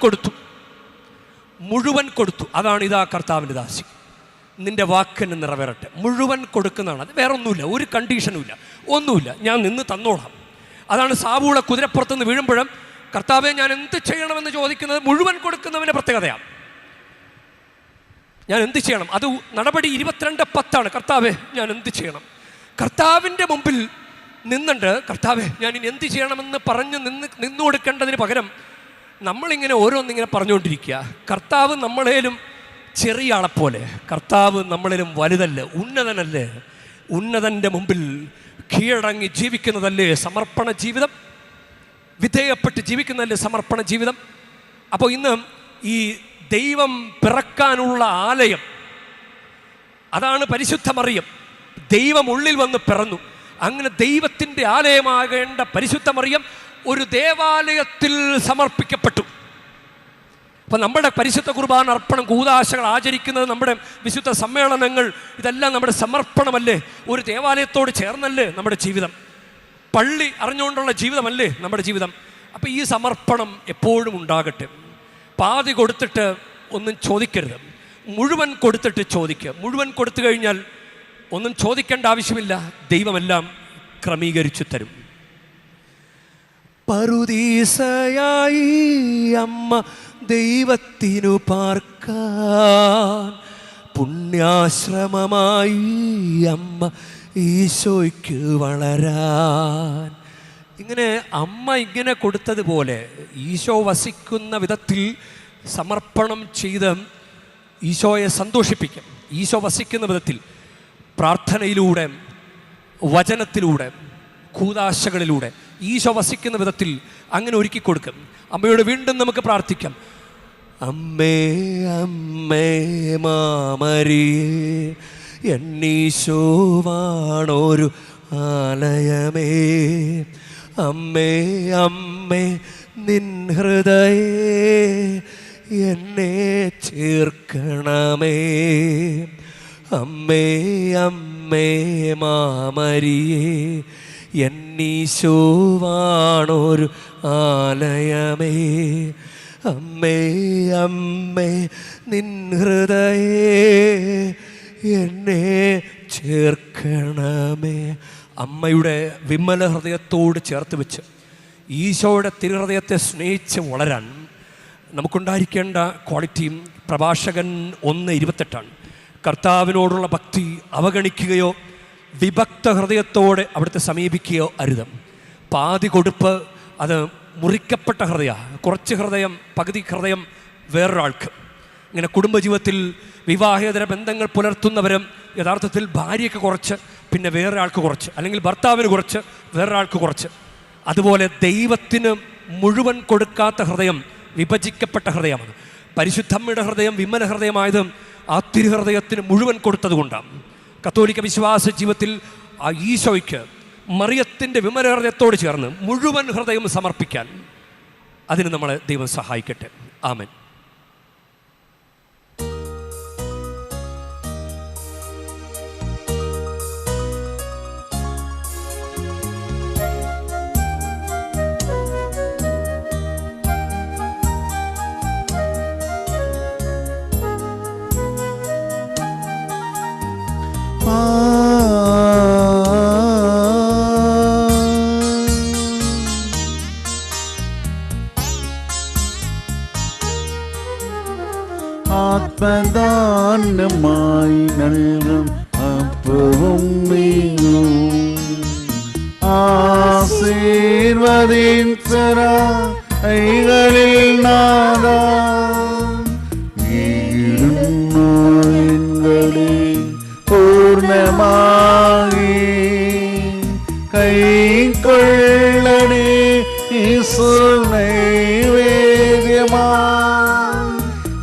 കൊടുത്തു. അതാണ് ഇതാ കർത്താവിൻ്റെ ദാസി, നിന്റെ വാക്കിന് നിറവേറട്ടെ. മുഴുവൻ കൊടുക്കുന്നതാണ്. അത് വേറെ ഒന്നുമില്ല, ഒരു കണ്ടീഷനുമില്ല, ഒന്നുമില്ല. ഞാൻ നിന്ന് തന്നോളാം. അതാണ് സാവൂള കുതിരപ്പുറത്തുനിന്ന് വീഴുമ്പോഴും കർത്താവെ ഞാൻ എന്ത് ചെയ്യണമെന്ന് ചോദിക്കുന്നത് മുഴുവൻ കൊടുക്കുന്നവൻ്റെ പ്രത്യേകതയാണ്. ഞാൻ എന്ത് ചെയ്യണം? അത് നടപടി 22:10 കർത്താവെ ഞാൻ എന്ത് ചെയ്യണം? കർത്താവിൻ്റെ മുമ്പിൽ നിന്നുണ്ട്, കർത്താവെ ഞാൻ ഇനി എന്ത് ചെയ്യണമെന്ന് പറഞ്ഞ് നിന്നു കൊടുക്കേണ്ടതിന് പകരം നമ്മളിങ്ങനെ ഓരോന്നിങ്ങനെ പറഞ്ഞുകൊണ്ടിരിക്കുക. കർത്താവ് നമ്മളേലും ചെറിയ ആളെപ്പോലെ, കർത്താവ് നമ്മളേലും വലുതല്ലേ, ഉന്നതനല്ലേ. ഉന്നതൻ്റെ മുമ്പിൽ കീഴടങ്ങി ജീവിക്കുന്നതല്ലേ സമർപ്പണ ജീവിതം, വിധേയപ്പെട്ട് ജീവിക്കുന്നതല്ലേ സമർപ്പണ ജീവിതം. അപ്പോൾ ഇന്ന് ഈ ദൈവം പിറക്കാനുള്ള ആലയം, അതാണ് പരിശുദ്ധ മറിയം. ദൈവം ഉള്ളിൽ വന്ന് പിറന്നു. അങ്ങനെ ദൈവത്തിൻ്റെ ആലയമാകേണ്ട പരിശുദ്ധ മറിയം ഒരു ദേവാലയത്തിൽ സമർപ്പിക്കപ്പെട്ടു. അപ്പം നമ്മുടെ പരിശുദ്ധ കുർബാന അർപ്പണം, കൂദാശകൾ ആചരിക്കുന്നത്, നമ്മുടെ വിശുദ്ധ സമ്മേളനങ്ങൾ, ഇതെല്ലാം നമ്മുടെ സമർപ്പണമല്ലേ? ഒരു ദേവാലയത്തോട് ചേർന്നല്ലേ നമ്മുടെ ജീവിതം? പള്ളി അറിഞ്ഞുകൊണ്ടുള്ള ജീവിതമല്ലേ നമ്മുടെ ജീവിതം? അപ്പം ഈ സമർപ്പണം എപ്പോഴും ഉണ്ടാകട്ടെ. പാതി കൊടുത്തിട്ട് ഒന്നും ചോദിക്കരുത്, മുഴുവൻ കൊടുത്തിട്ട് ചോദിക്കുക. മുഴുവൻ കൊടുത്തു കഴിഞ്ഞാൽ ഒന്നും ചോദിക്കേണ്ട ആവശ്യമില്ല, ദൈവമെല്ലാം ക്രമീകരിച്ചു തരും. പറുദീസയായി അമ്മ ദൈവത്തിനു പാർക്കാൻ, പുണ്യാശ്രമമായി അമ്മ ഈശോയ്ക്ക് വളരാൻ. ഇങ്ങനെ അമ്മ ഇങ്ങനെ കൊടുത്തതുപോലെ ഈശോ വസിക്കുന്ന വിധത്തിൽ സമർപ്പണം ചെയ്ത് ഈശോയെ സന്തോഷിപ്പിക്കും. ഈശോ വസിക്കുന്ന വിധത്തിൽ പ്രാർത്ഥനയിലൂടെ, വചനത്തിലൂടെ, കൂദാശകളിലൂടെ ഈശോ വസിക്കുന്ന വിധത്തിൽ അങ്ങനെ ഒരുക്കി കൊടുക്കും. അമ്മയോട് വീണ്ടും നമുക്ക് പ്രാർത്ഥിക്കാം. അമ്മേ അമ്മേ മാമരിയേ, എന്നീശോവാണൊരു ആലയമേ. അമ്മേ അമ്മേ നിൻ ഹൃദയേ എന്നെ ചേർക്കണമേ. അമ്മേ അമ്മേ മാമരിയേ, എന്നീശോവാണൊരു ആലയമേ. അമ്മേ അമ്മേ നിൻ ഹൃദയേ എന്നെ ചേർക്കണമേ. അമ്മയുടെ വിമല ഹൃദയത്തോട് ചേർത്ത് വെച്ച് ഈശോയുടെ തിരുഹൃദയത്തെ സ്നേഹിച്ച് വളരാൻ നമുക്കുണ്ടായിരിക്കേണ്ട ക്വാളിറ്റിയും പ്രഭാഷകൻ 1:28 കർത്താവിനോടുള്ള ഭക്തി അവഗണിക്കുകയോ വിഭക്ത ഹൃദയത്തോടെ അവിടുത്തെ സമീപിക്കുകയോ അരുത്. പാതി കൊടുപ്പ് അത് മുറിക്കപ്പെട്ട ഹൃദയമാണ്. കുറച്ച് ഹൃദയം, പകുതി ഹൃദയം വേറൊരാൾക്ക്. ഇങ്ങനെ കുടുംബജീവിതത്തിൽ വിവാഹേതര ബന്ധങ്ങൾ പുലർത്തുന്നവരും യഥാർത്ഥത്തിൽ ഭാര്യയ്ക്ക് കുറച്ച്, പിന്നെ വേറൊരാൾക്ക് കുറച്ച്, അല്ലെങ്കിൽ ഭർത്താവിന് കുറച്ച്, വേറൊരാൾക്ക് കുറച്ച്. അതുപോലെ ദൈവത്തിന് മുഴുവൻ കൊടുക്കാത്ത ഹൃദയം വിഭജിക്കപ്പെട്ട ഹൃദയമാണ്. പരിശുദ്ധമ്മയുടെ ഹൃദയം വിമല ഹൃദയമായത് ആ തിരുഹൃദയത്തിന് മുഴുവൻ കൊടുത്തതുകൊണ്ടാണ്. കത്തോലിക്ക വിശ്വാസ ജീവിതത്തിൽ ആ ഈശോയ്ക്ക് മറിയത്തിൻ്റെ വിമല ഹൃദയത്തോട് ചേർന്ന് മുഴുവൻ ഹൃദയം സമർപ്പിക്കാൻ അതിന് നമ്മളെ ദൈവം സഹായിക്കട്ടെ. ആമേൻ. ആത്മദാനമായി നൽകും അപ്പവും വീഞ്ഞും ആശീർവദിച്ചറ കൈകളിൽ നാദ വീഴുന്നു എങ്ങളിൽ പൂർണ്ണമായി കൈക്കൊള്ളണേ യേശു നൈവേദ്യമാ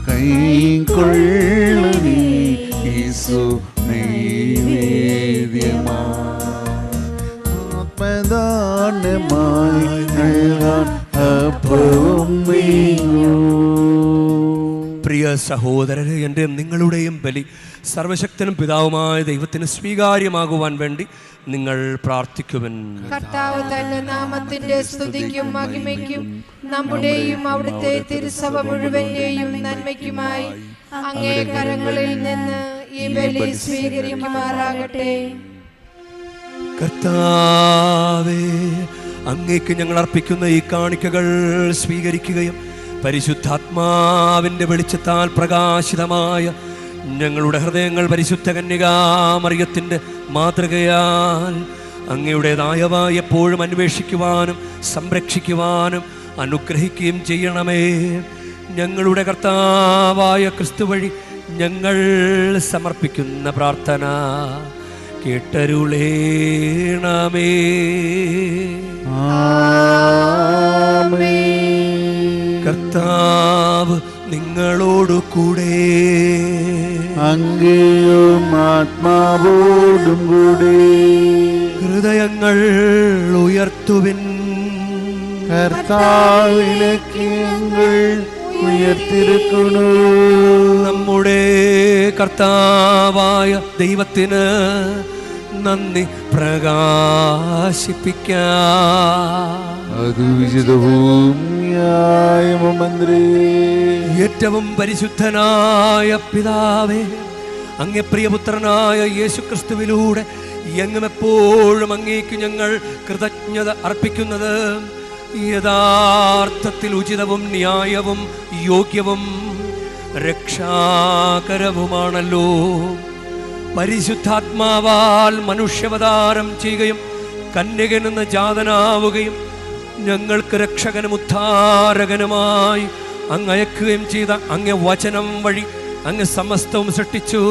കൈക്കൊള്ളണേ യേശു നൈവേദ്യമാ ആത്മദാനമായി നൽകാൻ അപ്പവും വീഞ്ഞും. പ്രിയ സഹോദരരെ, എൻ്റെ നിങ്ങളുടെയും ബലി സർവശക്തനും പിതാവുമായ ദൈവത്തിന് സ്വീകാര്യമാകുവാൻ വേണ്ടി നിങ്ങൾ പ്രാർത്ഥിക്കുവൻ. കർത്താവ് തന്റെ നാമത്തിന്റെ സ്തുതിക്കും മഹിമയ്ക്കും നമ്മുടെയും അവിടുത്തെ തിരുസഭ മുഴുവന്റെയും നന്മയ്ക്കുമായി അങ്ങേ കരങ്ങളിൽ നിന്ന് ഈ ബലി സ്വീകരിക്കുമാറാകട്ടെ. കർത്താവേ, അങ്ങേക്ക് ഞങ്ങൾ അർപ്പിക്കുന്ന ഈ കാണിക്കകൾ സ്വീകരിക്കുകയും പരിശുദ്ധാത്മാവിൻ്റെ വെളിച്ചത്താൽ പ്രകാശിതമായ ഞങ്ങളുടെ ഹൃദയങ്ങൾ പരിശുദ്ധ കന്യകാമറിയത്തിൻ്റെ മാതൃകയാൽ അങ്ങയുടേതായവ എപ്പോഴും അന്വേഷിക്കുവാനും സംരക്ഷിക്കുവാനും അനുഗ്രഹിക്കുകയും ചെയ്യണമേ. ഞങ്ങളുടെ കർത്താവായ ക്രിസ്തു വഴി ഞങ്ങൾ സമർപ്പിക്കുന്ന പ്രാർത്ഥന കേട്ടരുളേണമേ. കർത്താവ് നിങ്ങളോടു കൂടെ, അങ്ങയും ആത്മാവോടും കൂടെ. ഹൃദയങ്ങൾ ഉയർത്തുവിൻ. കർത്താവിലേക്ക് ഞങ്ങൾ ഉയർത്തിരിക്കുന്നു. നമ്മുടെ കർത്താവായ ദൈവത്തിന് നന്ദി പ്രകാശിപ്പിക്കാം. അത് ഉചിതവും ന്യായമന്ത്രി. ഏറ്റവും പരിശുദ്ധനായ പിതാവേ, അങ്ങേ പ്രിയപുത്രനായ യേശുക്രിസ്തുവിലൂടെ എങ്ങും എപ്പോഴും അങ്ങേക്ക് ഞങ്ങൾ കൃതജ്ഞത അർപ്പിക്കുന്നത് യഥാർത്ഥത്തിൽ ഉചിതവും ന്യായവും യോഗ്യവും രക്ഷാകരവുമാണല്ലോ. പരിശുദ്ധാത്മാവാൽ മനുഷ്യാവതാരം ചെയ്യുകയും കന്യകയിൽ നിന്ന് ജാതനാവുകയും ഞങ്ങൾക്ക് രക്ഷകനും ഉദ്ധാരകനുമായി അങ്ങ് അയക്കുകയും ചെയ്ത അങ്ങേ വചനം വഴി അങ്ങ് സമസ്തവും സൃഷ്ടിച്ചു.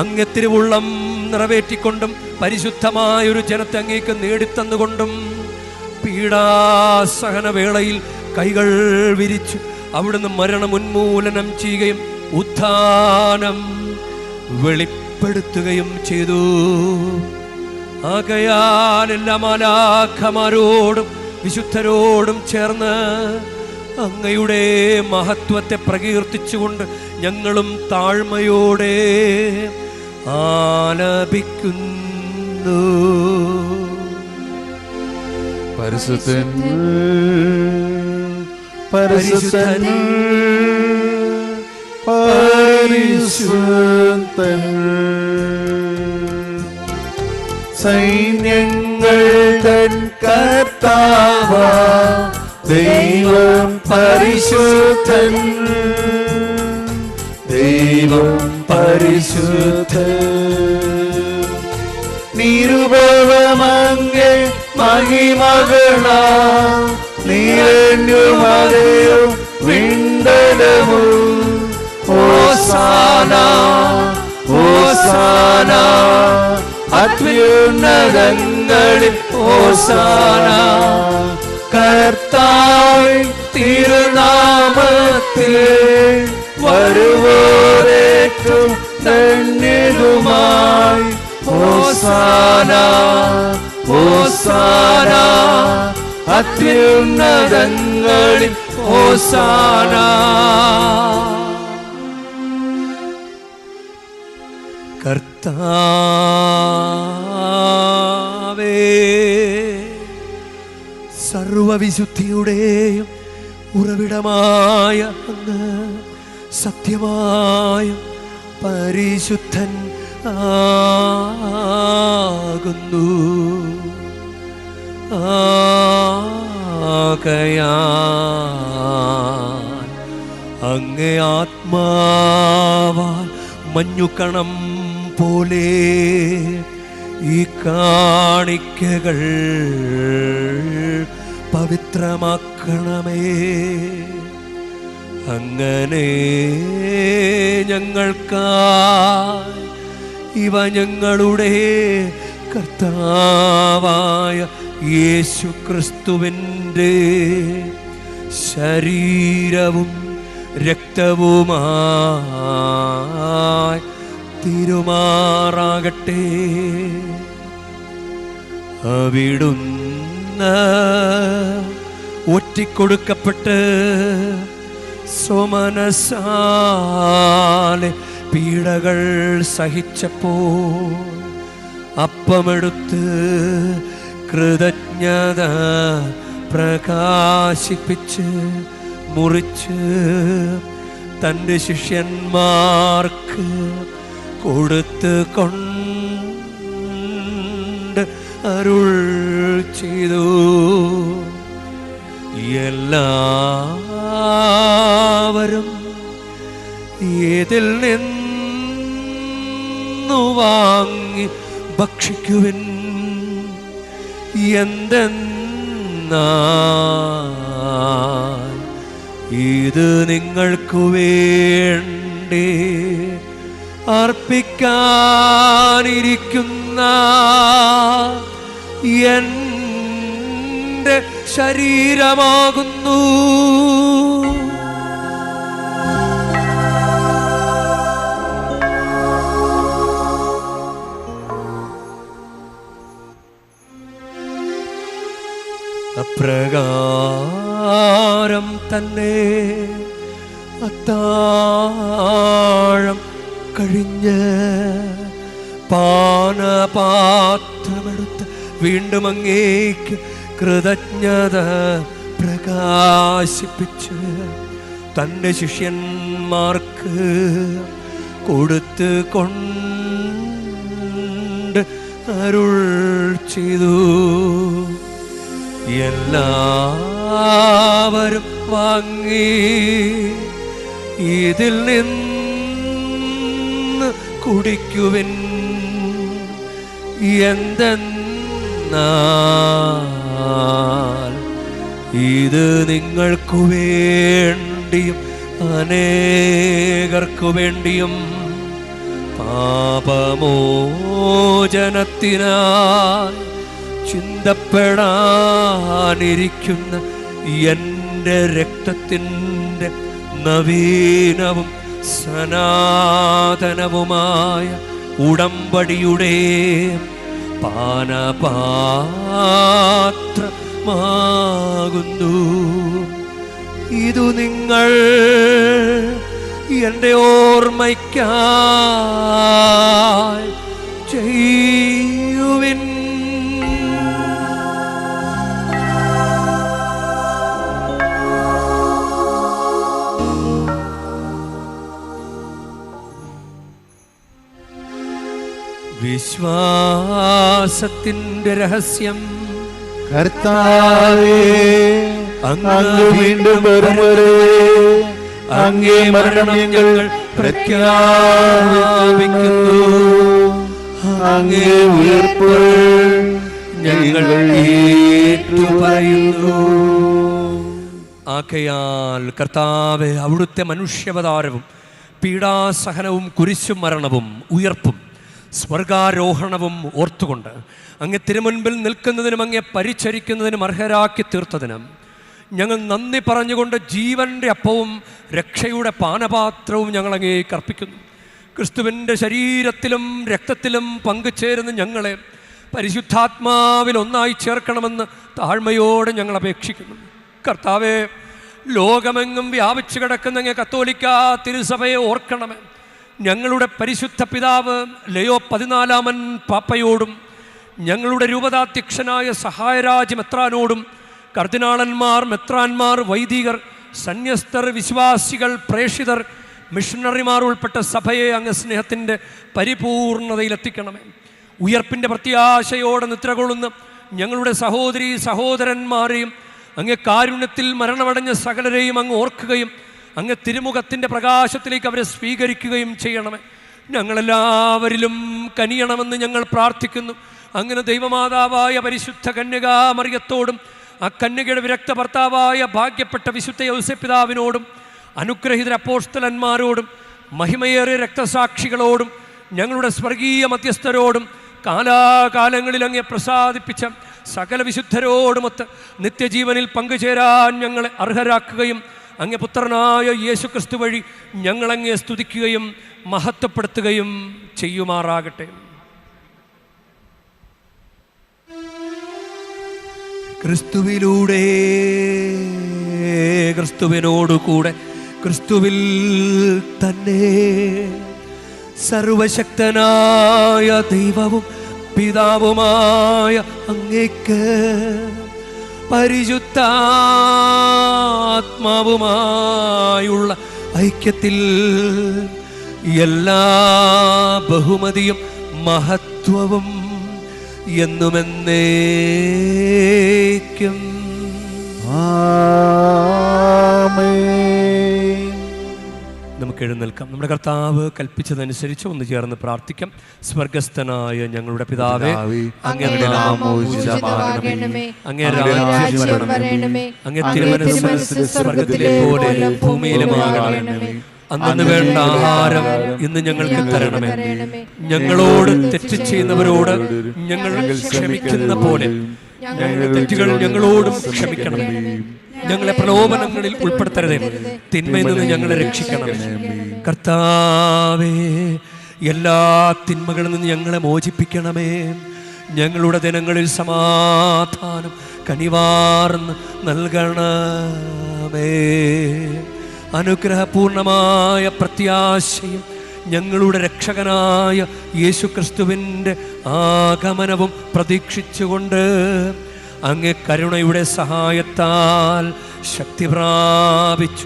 അങ്ങ് തിരുവുള്ളം നിറവേറ്റിക്കൊണ്ടും പരിശുദ്ധമായൊരു ജനത്തെ അങ്ങേക്ക് നേടിത്തന്നുകൊണ്ടും പീഡാസഹന വേളയിൽ കൈകൾ വിരിച്ചു അവിടുന്ന് മരണം ഉന്മൂലനം ചെയ്യുകയും ഉത്ഥാനം വെളിപ്പെടുത്തുകയും ചെയ്തു. ആകയാൽ എല്ലാ മാലാഖമാരോടും വിശുദ്ധരോടും ചേർന്ന് അങ്ങയുടെ മഹത്വത്തെ പ്രകീർത്തിച്ചുകൊണ്ട് ഞങ്ങളും താഴ്മയോടെ ആലപിക്കുന്നു. പരിശുദ്ധൻ പരിശുദ്ധൻ പരിശുദ്ധൻ സൈന്യങ്ങൾ തൻ കർത്താവ് ദൈവം പരിശുദ്ധൻ ദൈവം പരിശുദ്ധൻ നിരുപമങ്ങേ മഹിമകളാ നീരണ്യുമതയും വിണ്ടലവും ഹോസാന ഹോസാന അത്യുന്നതങ്ങളിൽ ഹോസാന കർത്താവിൻ തിരുനാമത്തിൽ വരുവോരേറ്റവും ധന്യരുമായി ഹോസാന ഹോസാന അത്യുന്നതങ്ങളിൽ ഹോസാന. കർത്താവേ, സർവവിശുദ്ധിയുടെയും ഉറവിടമായ അങ്ങ് സത്യമായ പരിശുദ്ധൻ ആകുന്നു. ആകയാൽ അങ്ങേ ആത്മാവാൽ മഞ്ഞുകണം പോലെ ഈ കാണിക്കകൾ പവിത്രമാക്കണമേ. അങ്ങനെ ഞങ്ങൾക്കായി ഇവ ഞങ്ങളുടെ കർത്താവായ യേശു ക്രിസ്തുവിൻ്റെ ശരീരവും രക്തവുമായി തിരുമാറാകട്ടെ. അവിടുന്ന് ഒറ്റിക്കൊടുക്കപ്പെട്ട് സ്വമനസാലെ പീഡകൾ സഹിച്ചപ്പോൾ അപ്പമെടുത്ത് കൃതജ്ഞത പ്രകാശിപ്പിച്ച് മുറിച്ച് തൻ്റെ ശിഷ്യന്മാർക്ക് കൊടുത്ത് കൊണ്ട് അരുൾ ചെയ്തു. എല്ലാവരും ഇതിൽ നിന്നു വാങ്ങി ഭക്ഷിക്കുവിൻ. എന്തെന്നാൽ ഇത് നിങ്ങൾക്കു വേണ്ടി അർപ്പിക്കാനിരിക്കുന്ന എൻ്റെ ശരീരമാകുന്നു. അപ്രകാരം തന്നെ അത്താഴം കഴിഞ്ഞ് പാനപാത്രമെടുത്ത് വീണ്ടും അങ്ങേക്ക് കൃതജ്ഞത പ്രകാശിപ്പിച്ച് തൻ്റെ ശിഷ്യന്മാർക്ക് കൊടുത്ത് കൊണ്ട് അരുൾ ചെയ്തു. എല്ലാവരും വാങ്ങി ഇതിൽ നിന്ന് കുടിക്കുവിൻ. എന്തെന്നാൽ ഇത് നിങ്ങൾക്കു വേണ്ടിയും അനേകർക്കു വേണ്ടിയും പാപമോചനത്തിനായി ചിന്തപ്പെടാനിരിക്കുന്ന എൻ്റെ രക്തത്തിൻ്റെ നവീനവും സനാതനവുമായ ഉടമ്പടിയുടെ പാനപാത്രമാകുന്നു. ഇതു നിങ്ങൾ എൻ്റെ ഓർമ്മയ്ക്കായി ചെയ്യുവിൻ. വിശ്വാസത്തിൻ്റെ രഹസ്യം. കർത്താവേ, അങ്ങ് വീണ്ടും വരുവരെ അങ്ങേ മരണം ഞങ്ങൾ പ്രഖ്യാപിക്കുന്നു. അങ്ങേ ഉയർപ്പ് ഞങ്ങൾ ഏറ്റുപറയുന്നു. ആകയാൽ കർത്താവേ, അവിടുത്തെ മനുഷ്യാവതാരവും പീഡാസഹനവും കുരിശും മരണവും ഉയർപ്പും സ്വർഗാരോഹണവും ഓർത്തുകൊണ്ട് അങ്ങ് തിരുമുൻപിൽ നിൽക്കുന്നതിനും അങ്ങേ പരിചരിക്കുന്നതിനും അർഹരാക്കി തീർത്തതിനും ഞങ്ങൾ നന്ദി പറഞ്ഞുകൊണ്ട് ജീവൻ്റെ അപ്പവും രക്ഷയുടെ പാനപാത്രവും ഞങ്ങൾ അങ്ങേക്ക് അർപ്പിക്കുന്നു. ക്രിസ്തുവിൻ്റെ ശരീരത്തിലും രക്തത്തിലും പങ്കുചേരുന്ന ഞങ്ങളെ പരിശുദ്ധാത്മാവിൽ ഒന്നായി ചേർക്കണമെന്ന് താഴ്മയോടെ ഞങ്ങൾ അപേക്ഷിക്കുന്നു. കർത്താവേ, ലോകമെങ്ങും വ്യാപിച്ചു കിടക്കുന്ന അങ്ങ് കത്തോലിക്ക തിരുസഭയെ ഓർക്കണമേ. ഞങ്ങളുടെ പരിശുദ്ധ പിതാവ് ലയോ 14 പാപ്പയോടും ഞങ്ങളുടെ രൂപതാധ്യക്ഷനായ സഹായരാജ് മെത്രാനോടും കർദിനാളന്മാർ, മെത്രാന്മാർ, വൈദികർ, സന്യസ്തർ, വിശ്വാസികൾ, പ്രേക്ഷിതർ, മിഷണറിമാർ ഉൾപ്പെട്ട സഭയെ അങ്ങ് സ്നേഹത്തിൻ്റെ പരിപൂർണതയിലെത്തിക്കണമേ. ഉയർപ്പിൻ്റെ പ്രത്യാശയോടെ നിദ്രകൊള്ളുന്ന ഞങ്ങളുടെ സഹോദരീ സഹോദരന്മാരെയും അങ്ങ് കാരുണ്യത്തിൽ മരണമടഞ്ഞ സകലരെയും അങ്ങ് ഓർക്കുകയും അങ്ങ് തിരുമുഖത്തിൻ്റെ പ്രകാശത്തിലേക്ക് അവരെ സ്വീകരിക്കുകയും ചെയ്യണമേ. ഞങ്ങളെല്ലാവരിലും കനിയണമെന്ന് ഞങ്ങൾ പ്രാർത്ഥിക്കുന്നു. അങ്ങനെ ദൈവമാതാവായ പരിശുദ്ധ കന്യകാമറിയത്തോടും ആ കന്യകയുടെ വിരക്ത ഭർത്താവായ ഭാഗ്യപ്പെട്ട വിശുദ്ധ യൗസേപ്പിതാവിനോടും അനുഗ്രഹീതര അപ്പോസ്തലന്മാരോടും മഹിമയേറിയ രക്തസാക്ഷികളോടും ഞങ്ങളുടെ സ്വർഗീയ മധ്യസ്ഥരോടും കാലാകാലങ്ങളിൽ അങ്ങേ പ്രസാദിപ്പിച്ച സകല വിശുദ്ധരോടുമൊത്ത് നിത്യജീവനിൽ പങ്കുചേരാൻ ഞങ്ങളെ അർഹരാക്കുകയും അങ്ങേ പുത്രനായ യേശുക്രിസ്തു വഴി ഞങ്ങളങ്ങേ സ്തുതിക്കുകയും മഹത്വപ്പെടുത്തുകയും ചെയ്യുമാറാകട്ടെ. ക്രിസ്തുവിലൂടെ, ക്രിസ്തുവിനോടുകൂടെ, ക്രിസ്തുവിൽ തന്നെ സർവശക്തനായ ദൈവവും പിതാവുമായ അങ്ങേക്ക് പരിശുദ്ധാത്മാവുമായുള്ള ഐക്യത്തിൽ എല്ലാ ബഹുമതിയും മഹത്വവും എന്നുമെന്നേക്കും നമുക്ക് എഴുന്നേൽക്കാം. നമ്മുടെ കർത്താവ് കൽപ്പിച്ചതനുസരിച്ച് ഒന്ന് ചേർന്ന് പ്രാർത്ഥിക്കാം. സ്വർഗസ്ഥനായ ഞങ്ങളുടെ പിതാവേ, അങ്ങയുടെ നാമം പൂജിതമാകണമേ, അങ്ങയുടെ രാജ്യം വരണമേ, അങ്ങയുടെ തിരുമനസ്സ് സ്വർഗത്തിലെ പോലെ ഭൂമിയിലുമാകണമേ. അന്നു വേണ്ട ആഹാരം ഇന്ന് ഞങ്ങൾക്ക് തരണമേ. ഞങ്ങളോട് തെറ്റ് ചെയ്യുന്നവരോട് ഞങ്ങൾ ക്ഷമിക്കുന്ന പോലെ ഞങ്ങളുടെ തെറ്റുകൾ ഞങ്ങളോടും ക്ഷമിക്കണമേ. ഞങ്ങളെ പ്രലോഭനങ്ങളിൽ ഉൾപ്പെടുത്തരുതേ, തിന്മയിൽ നിന്ന് ഞങ്ങളെ രക്ഷിക്കണമേ. കർത്താവേ, എല്ലാ തിന്മകളിൽ നിന്ന് ഞങ്ങളെ മോചിപ്പിക്കണമേ. ഞങ്ങളുടെ ദിനങ്ങളിൽ സമാധാനം കനിവാർന്ന് നൽകണമേ. അനുഗ്രഹപൂർണമായ പ്രത്യാശയും ഞങ്ങളുടെ രക്ഷകനായ യേശുക്രിസ്തുവിൻ്റെ ആഗമനവും പ്രതീക്ഷിച്ചുകൊണ്ട് അങ്ങേ കരുണയുടെ സഹായത്താൽ ശക്തി പ്രാപിച്ചു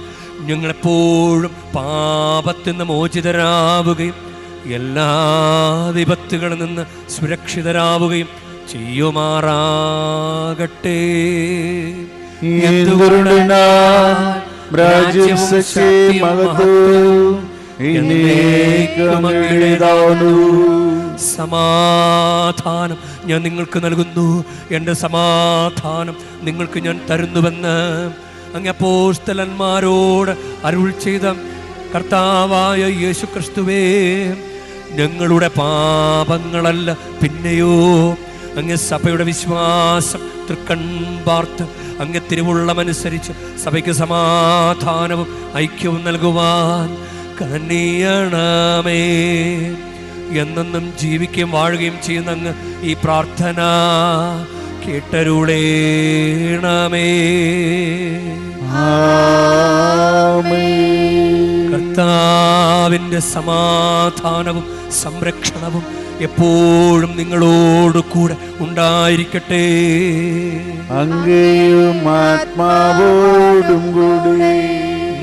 ഞങ്ങളെപ്പോഴും പാപത്തിൽ നിന്ന് മോചിതരാവുകയും എല്ലാ വിപത്തുകളിൽ നിന്ന് സുരക്ഷിതരാവുകയും ചെയ്യുമാറാകട്ടെ. സമാധാനം ഞാൻ നിങ്ങൾക്ക് നൽകുന്നു, എൻ്റെ സമാധാനം നിങ്ങൾക്ക് ഞാൻ തരുന്നുവെന്ന് അങ്ങ് അപ്പോസ്തലന്മാരോട് അരുൾ ചെയ്ത കർത്താവായ യേശുക്രിസ്തുവേ, ഞങ്ങളുടെ പാപങ്ങളല്ല പിന്നെയോ അങ്ങ് സഭയുടെ വിശ്വാസം തൃക്കൺ പാർത്ത് അങ്ങ് തിരുവുള്ളമനുസരിച്ച് സഭയ്ക്ക് സമാധാനവും ഐക്യവും നൽകുവാൻ കനിയണമേ. എന്നെന്നും ജീവിക്കുകയും വാഴുകയും ചെയ്യുന്ന അങ്ങ് ഈ പ്രാർത്ഥന കേട്ടരുളേണമേ. കർത്താവിൻ്റെ സമാധാനവും സംരക്ഷണവും എപ്പോഴും നിങ്ങളോട് കൂടെ ഉണ്ടായിരിക്കട്ടെ. അങ്ങയും ആത്മാവോടും കൂടി.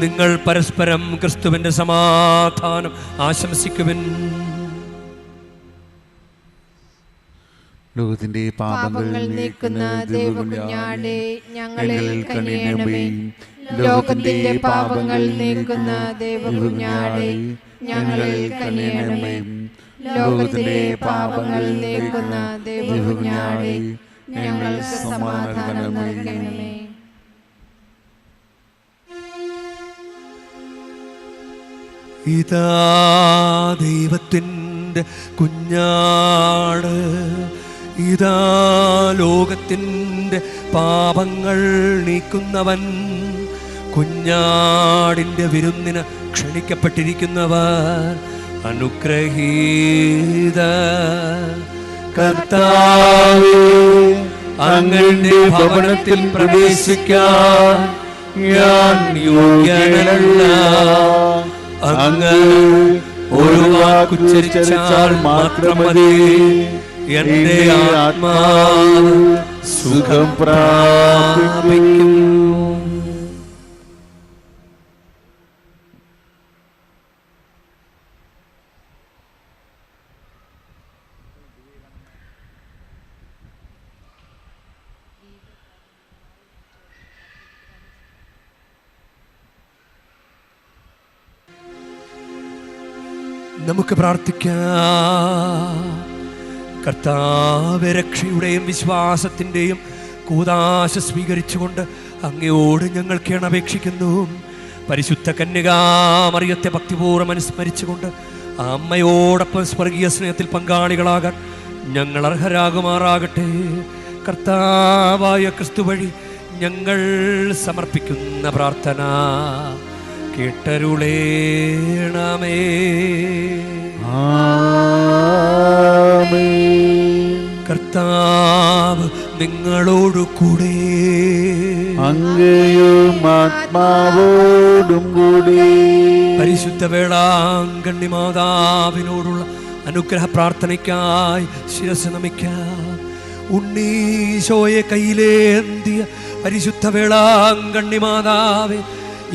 നിങ്ങൾ പരസ്പരം ക്രിസ്തുവിന്റെ സമാധാനം ആശംസിക്കുവിൻ. ലോകത്തിന്റെ പാപങ്ങൾ നീക്കുന്ന ദൈവകുഞ്ഞാടേ, ഞങ്ങളിൽ കനിയണമേ. ലോകത്തിന്റെ പാപങ്ങൾ നീക്കുന്ന ദൈവകുഞ്ഞാടേ, ഞങ്ങളിൽ കനിയണമേ. ലോകത്തിന്റെ പാപങ്ങൾ നീക്കുന്ന ദൈവകുഞ്ഞാടേ, ഞങ്ങൾക്ക് സമാധാനം നൽകണമേ. ഇതാ ദൈവത്തിൻ്റെ കുഞ്ഞാട്, ഇതാ ലോകത്തിൻ്റെ പാപങ്ങൾ നീക്കുന്നവൻ. കുഞ്ഞാടിൻ്റെ വിരുന്നിന് ക്ഷണിക്കപ്പെട്ടിരിക്കുന്നവർ അനുഗ്രഹീത. കർത്താവേ, അങ്ങയുടെ ഭവനത്തിൽ പ്രവേശിക്കാൻ ഞാൻ യോഗ്യനല്ല. അങ്ങ് ഒരു വാക്കുച്ചരിച്ചാൽ മാത്രം മതി, എന്റെ ആത്മാവ് സുഖം പ്രാപിക്കും. നമുക്ക് പ്രാർത്ഥിക്കാം. കർത്താവേ, രക്ഷയുടെയും വിശ്വാസത്തിൻ്റെയും കൂദാശ സ്വീകരിച്ചുകൊണ്ട് അങ്ങയോട് ഞങ്ങൾ കേണപേക്ഷിക്കുന്നു. പരിശുദ്ധ കന്യകാമറിയത്തെ ഭക്തിപൂർവ്വം അനുസ്മരിച്ചുകൊണ്ട് ആ അമ്മയോടൊപ്പം സ്വർഗീയ സ്നേഹത്തിൽ പങ്കാളികളാകാൻ ഞങ്ങൾ അർഹരാകുമാറാകട്ടെ. കർത്താവായ ക്രിസ്തു വഴി ഞങ്ങൾ സമർപ്പിക്കുന്ന പ്രാർത്ഥന കേട്ടരുളേണമേ. കർത്താവ് നിങ്ങളോടു കൂടെ, അങ്ങയും ആത്മാവോടും കൂടി. പരിശുദ്ധ വേളാങ്കണ്ണി മാതാവിനോടുള്ള അനുഗ്രഹ പ്രാർത്ഥനയ്ക്കായി ശിരസ് നമിക്കാം. ഉണ്ണീശോയെ കയ്യിലേന്തിയ പരിശുദ്ധ വേളാങ്കണ്ണി മാതാവേ,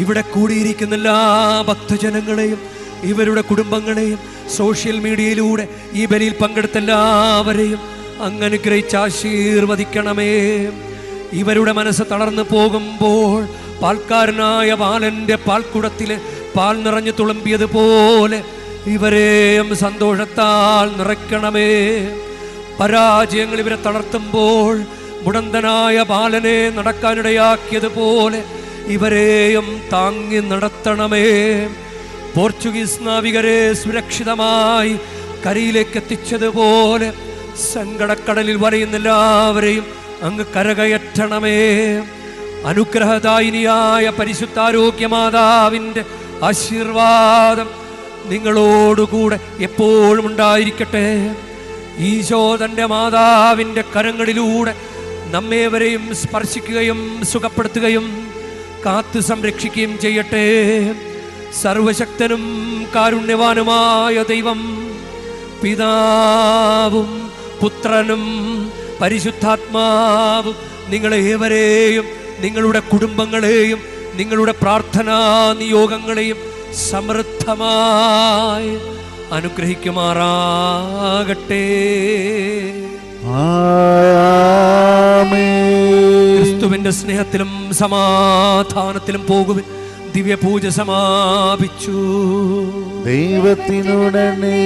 ഇവിടെ കൂടിയിരിക്കുന്ന എല്ലാ ഭക്തജനങ്ങളെയും ഇവരുടെ കുടുംബങ്ങളെയും സോഷ്യൽ മീഡിയയിലൂടെ ഈ ബലിയിൽ പങ്കെടുത്ത എല്ലാവരെയും അങ്ങ് അനുഗ്രഹിച്ച് ആശീർവദിക്കണമേ. ഇവരുടെ മനസ്സ് തളർന്നു പോകുമ്പോൾ പാൽക്കാരനായ ബാലന്റെ പാൽക്കുടത്തിലെ പാൽ നിറഞ്ഞു തുളുമ്പിയതുപോലെ ഇവരെയും സന്തോഷത്താൽ നിറയ്ക്കണമേ. പരാജയങ്ങൾ ഇവരെ തളർത്തുമ്പോൾ മുടന്തനായ ബാലനെ നടക്കാനിടയാക്കിയതുപോലെ ഇവരെയും താങ്ങി നടത്തണമേ. പോർച്ചുഗീസ് നാവികരെ സുരക്ഷിതമായി കരയിലേക്ക് എത്തിച്ചതുപോലെ സങ്കടക്കടലിൽ വരയുന്ന എല്ലാവരെയും അങ്ങ് കരകയറ്റണമേ. അനുഗ്രഹദായിനിയായ പരിശുദ്ധാരോഗ്യ മാതാവിൻ്റെ ആശീർവാദം നിങ്ങളോടുകൂടെ എപ്പോഴും ഉണ്ടായിരിക്കട്ടെ. ഈശോ തൻ്റെ മാതാവിൻ്റെ കരങ്ങളിലൂടെ നമ്മേവരെയും സ്പർശിക്കുകയും സുഖപ്പെടുത്തുകയും കാത്തു സംരക്ഷിക്കുകയും ചെയ്യട്ടെ. സർവശക്തനും കാരുണ്യവാനുമായ ദൈവം, പിതാവും പുത്രനും പരിശുദ്ധാത്മാവും നിങ്ങളേവരെയും നിങ്ങളുടെ കുടുംബങ്ങളെയും നിങ്ങളുടെ പ്രാർത്ഥനാ നിയോഗങ്ങളെയും സമൃദ്ധമായി അനുഗ്രഹിക്കുമാറാകട്ടെ. ക്രിസ്തുവിന്റെ സ്നേഹത്തിലും സമാധാനത്തിലും പോകുവിൻ. ദിവ്യപൂജ സമാപിച്ചു. ദൈവത്തിനുടനെ